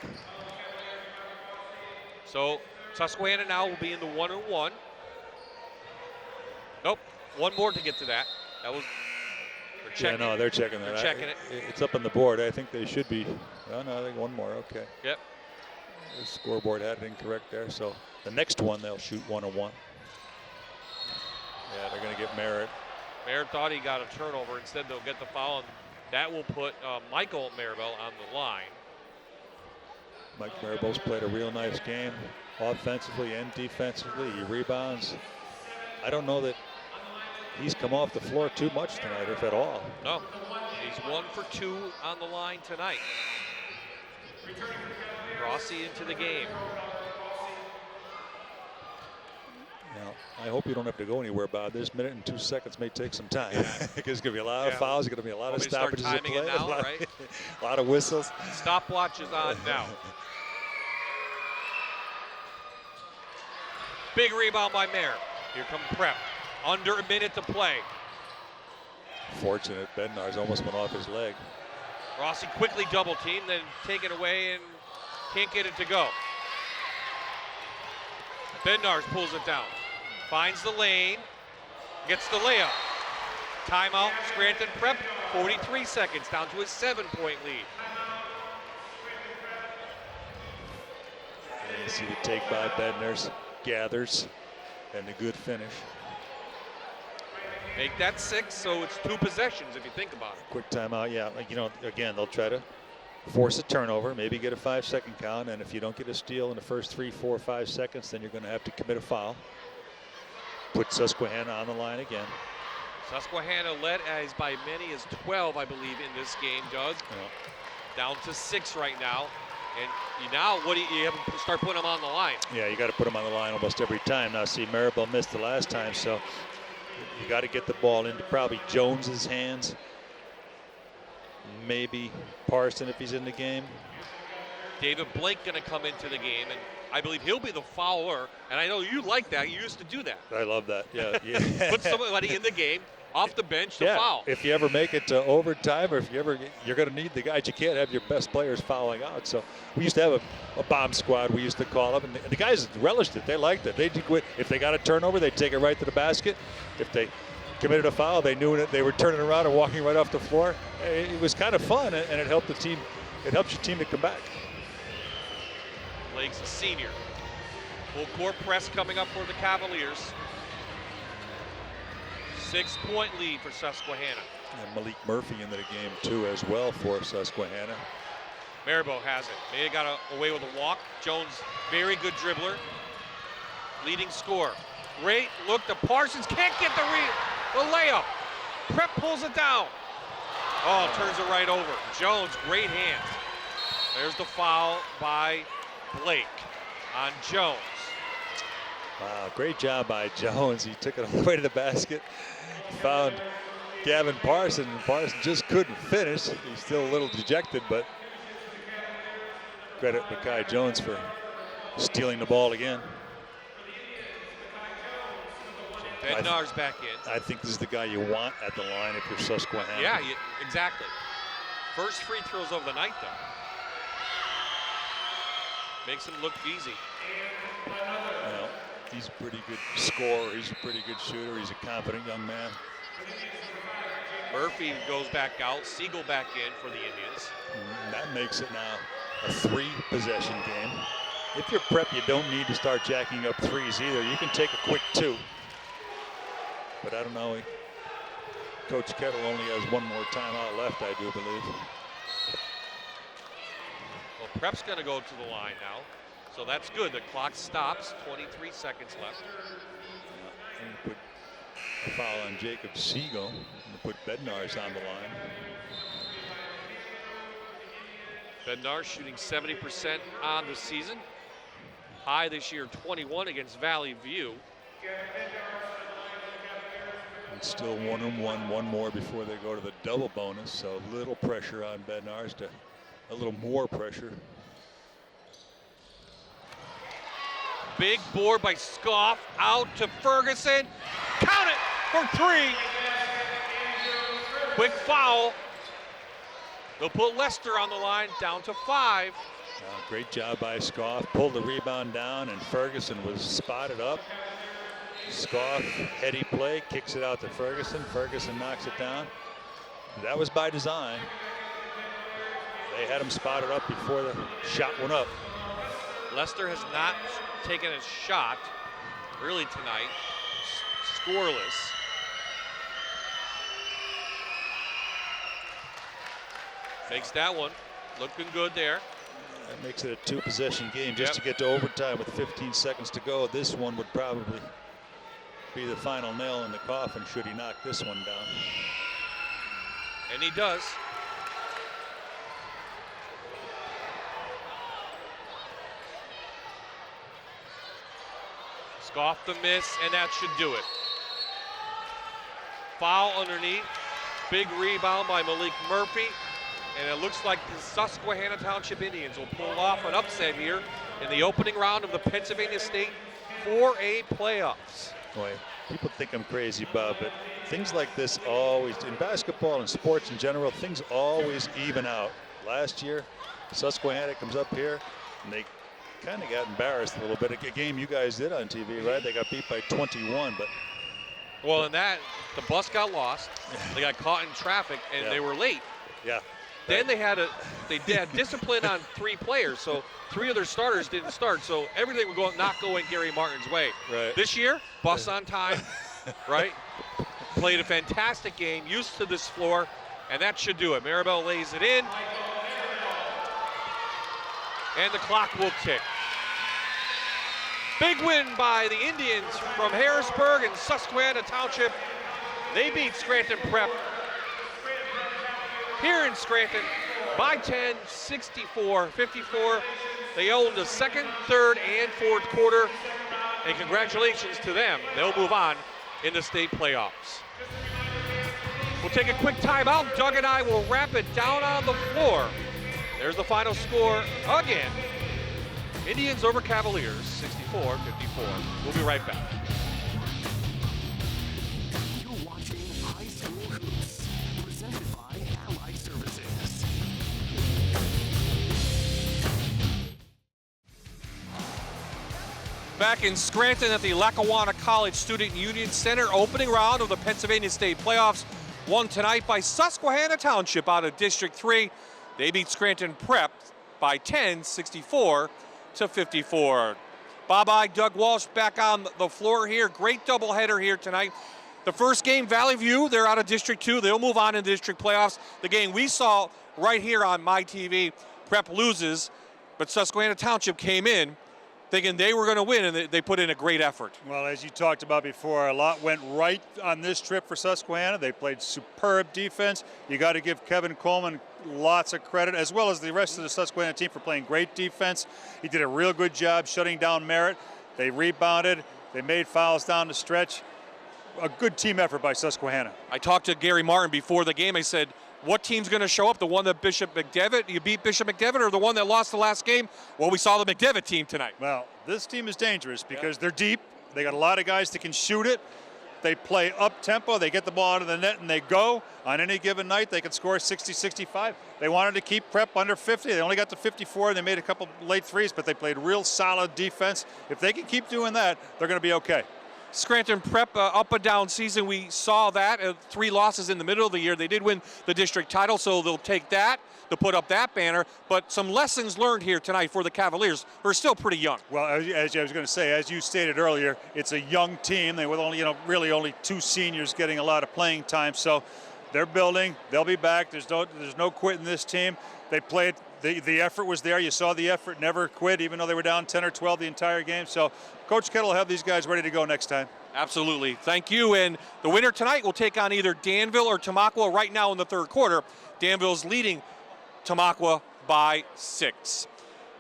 Speaker 2: So Susquehanna now will be in the 1-1. Nope. One more to get to that. That was.
Speaker 4: Yeah, no, they're checking that.
Speaker 2: They're checking it.
Speaker 4: It's up on the board. I think they should be. Oh, no, I think one more. Okay.
Speaker 2: Yep.
Speaker 4: The scoreboard had it incorrect there. So the next one, they'll shoot 1-on-1. Yeah, they're going to get Merritt.
Speaker 2: Merritt thought he got a turnover. Instead, they'll get the foul, and that will put Michael Maribel on the line.
Speaker 4: Mike Maribel's played a real nice game, offensively and defensively. He rebounds. I don't know that he's come off the floor too much tonight, if at all.
Speaker 2: No, he's 1 for 2 on the line tonight. Rossi into the game.
Speaker 4: Now, I hope you don't have to go anywhere, Bob. This minute and 2 seconds may take some time. There's going to be a lot of fouls. There's going to be a lot of stoppages of play.
Speaker 2: It now, right?
Speaker 4: A lot of whistles.
Speaker 2: Stopwatch is on now. Big rebound by Merritt. Here comes Prep. Under a minute to play.
Speaker 4: Fortunate, Bednar's almost went off his leg.
Speaker 2: Rossi quickly double teamed, then taken away and can't get it to go. Bednarz pulls it down. Finds the lane. Gets the layup. Timeout, Scranton Prep. 43 seconds down to a 7-point lead.
Speaker 4: And you see the take by Bednarz. Gathers. And a good finish.
Speaker 2: Make that 6, so it's 2 possessions if you think about it.
Speaker 4: Quick timeout, yeah. Like, you know, again, they'll try to force a turnover, maybe get a 5-second count, and if you don't get a steal in the first 3, 4, 5 seconds, then you're going to have to commit a foul. Put Susquehanna on the line again.
Speaker 2: Susquehanna led as by many as 12, I believe, in this game, Doug.
Speaker 4: Yeah.
Speaker 2: Down to 6 right now. And now, what do you have to start putting them on the line?
Speaker 4: Yeah, you got to put them on the line almost every time. Now, see, Maribel missed the last time, so you got to get the ball into probably Jones's hands. Maybe Parson if he's in the game.
Speaker 2: David Blake going to come into the game, and I believe he'll be the fouler. And I know you like that. You used to do that.
Speaker 4: I love that. Yeah. Yeah.
Speaker 2: Put somebody in the game, off the bench to foul.
Speaker 4: If you ever make it to overtime, or if you ever, you're going to need the guys. You can't have your best players fouling out. So we used to have a bomb squad. We used to call up, and the guys relished it. They liked it. They did quit. If they got a turnover, they'd take it right to the basket. If they committed a foul, they knew it. They were turning around and walking right off the floor. It was kind of fun, and it helped the team. It helps your team to come back.
Speaker 2: Blake's a senior. Full court press coming up for the Cavaliers. 6-point lead for Susquehanna.
Speaker 4: And Malik Murphy into the game too as well for Susquehanna.
Speaker 2: Maribel has it. May have got away with a walk. Jones, very good dribbler. Leading scorer. Great look to Parsons. Can't get the layup. Prep pulls it down. Oh, turns it right over. Jones, great hands. There's the foul by Blake on Jones.
Speaker 4: Wow, great job by Jones. He took it all the way to the basket. Found Gavin Parson, and Parson just couldn't finish. He's still a little dejected, but credit Mekhi Jones for stealing the ball again.
Speaker 2: Bednar's back in.
Speaker 4: I think this is the guy you want at the line if you're Susquehanna.
Speaker 2: Yeah, exactly. First free throws of the night, though. Makes him look easy.
Speaker 4: Well, he's a pretty good scorer. He's a pretty good shooter. He's a confident young man.
Speaker 2: Murphy goes back out. Siegel back in for the Indians.
Speaker 4: And that makes it now a 3-possession game. If you're Prep, you don't need to start jacking up threes either. You can take a quick 2. But I don't know. Coach Kettle only has one more timeout left, I do believe.
Speaker 2: Well, Prep's going to go to the line now. So that's good. The clock stops. 23 seconds left.
Speaker 4: And you put a foul on Jacob Siegel. And you put Bednarz on the line.
Speaker 2: Bednar shooting 70% on the season. High this year, 21 against Valley View.
Speaker 4: It's still 1-on-1, one more before they go to the double bonus. So a little pressure on Bednarz, a little more pressure.
Speaker 2: Big board by Scoff out to Ferguson. Count it for 3. Quick foul. They'll put Lester on the line down to 5.
Speaker 4: Great job by Scoff. Pulled the rebound down, and Ferguson was spotted up. Scoff, heady play, kicks it out to Ferguson. Ferguson knocks it down. That was by design. They had him spotted up before the shot went up.
Speaker 2: Leicester has not taken a shot really tonight. Scoreless. Makes that one. Looking good there.
Speaker 4: That makes it a two-possession game just to get to overtime with 15 seconds to go. This one would probably be the final nail in the coffin should he knock this one down.
Speaker 2: And he does. Scoff the miss, and that should do it. Foul underneath. Big rebound by Malik Murphy. And it looks like the Susquehanna Township Indians will pull off an upset here in the opening round of the Pennsylvania State 4A playoffs.
Speaker 4: Boy, people think I'm crazy, Bob, but things like this always, in basketball and sports in general, things always even out. Last year, Susquehanna comes up here, and they kind of got embarrassed a little bit. A game you guys did on TV, right? They got beat by 21, but.
Speaker 2: Well, in that, the bus got lost. They got caught in traffic, and they were late.
Speaker 4: Yeah.
Speaker 2: Then they had discipline on 3 players, so 3 of their starters didn't start, so everything would not go in Gary Martin's way.
Speaker 4: Right.
Speaker 2: This year, bus on time, right? Played a fantastic game, used to this floor, and that should do it. Maribel lays it in, and the clock will tick. Big win by the Indians from Harrisburg and Susquehanna Township. They beat Scranton Prep here in Scranton by 10, 64-54. They own the second, third, and fourth quarter, and congratulations to them. They'll move on in the state playoffs. We'll take a quick timeout. Doug and I will wrap it down on the floor. There's the final score again. Indians over Cavaliers, 64-54. We'll be right back.
Speaker 1: You're watching High School Hoops, presented by Allied Services.
Speaker 2: Back in Scranton at the Lackawanna College Student Union Center, opening round of the Pennsylvania State playoffs, won tonight by Susquehanna Township out of District 3. They beat Scranton Prep by 10, 64-54. Bob Ige, Doug Walsh back on the floor here. Great doubleheader here tonight. The first game, Valley View, they're out of District 2. They'll move on in the district playoffs. The game we saw right here on my TV, Prep loses, but Susquehanna Township came in thinking they were going to win, and they put in a great effort.
Speaker 3: Well, as you talked about before, a lot went right on this trip for Susquehanna. They played superb defense. You got to give Kevin Coleman lots of credit, as well as the rest of the Susquehanna team for playing great defense. He did a real good job shutting down Merritt. They rebounded. They made fouls down the stretch. A good team effort by Susquehanna.
Speaker 2: I talked to Gary Martin before the game. I said, what team's going to show up? The one that you beat Bishop McDevitt, or the one that lost the last game? Well, we saw the McDevitt team tonight.
Speaker 3: Well, this team is dangerous because they're deep. They got a lot of guys that can shoot it. They play up-tempo. They get the ball out of the net and they go. On any given night, they can score 60, 65. They wanted to keep Prep under 50. They only got to 54. They made a couple late threes, but they played real solid defense. If they can keep doing that, they're going to be okay.
Speaker 2: Scranton Prep, up and down season, we saw that. 3 losses in the middle of the year. They did win the district title, so they'll take that to put up that banner. But some lessons learned here tonight for the Cavaliers, who are still pretty young.
Speaker 3: Well, as I was going to say, as you stated earlier, it's a young team. They were only, really only 2 seniors getting a lot of playing time. So they're building. They'll be back. There's no quitting this team. They played. The effort was there. You saw the effort, never quit, even though they were down 10 or 12 the entire game. So Coach Kettle will have these guys ready to go next time. Absolutely.
Speaker 2: Thank you. And the winner tonight will take on either Danville or Tamaqua right now in the third quarter. Danville's leading Tamaqua by 6.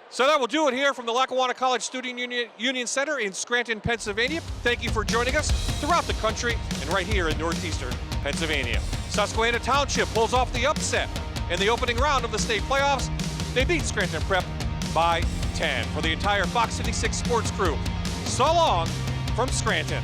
Speaker 2: So that will do it here from the Lackawanna College Student Union Center in Scranton, Pennsylvania. Thank you for joining us throughout the country and right here in northeastern Pennsylvania. Susquehanna Township pulls off the upset in the opening round of the state playoffs. They beat Scranton Prep by 10. For the entire Fox 56 sports crew, so long from Scranton.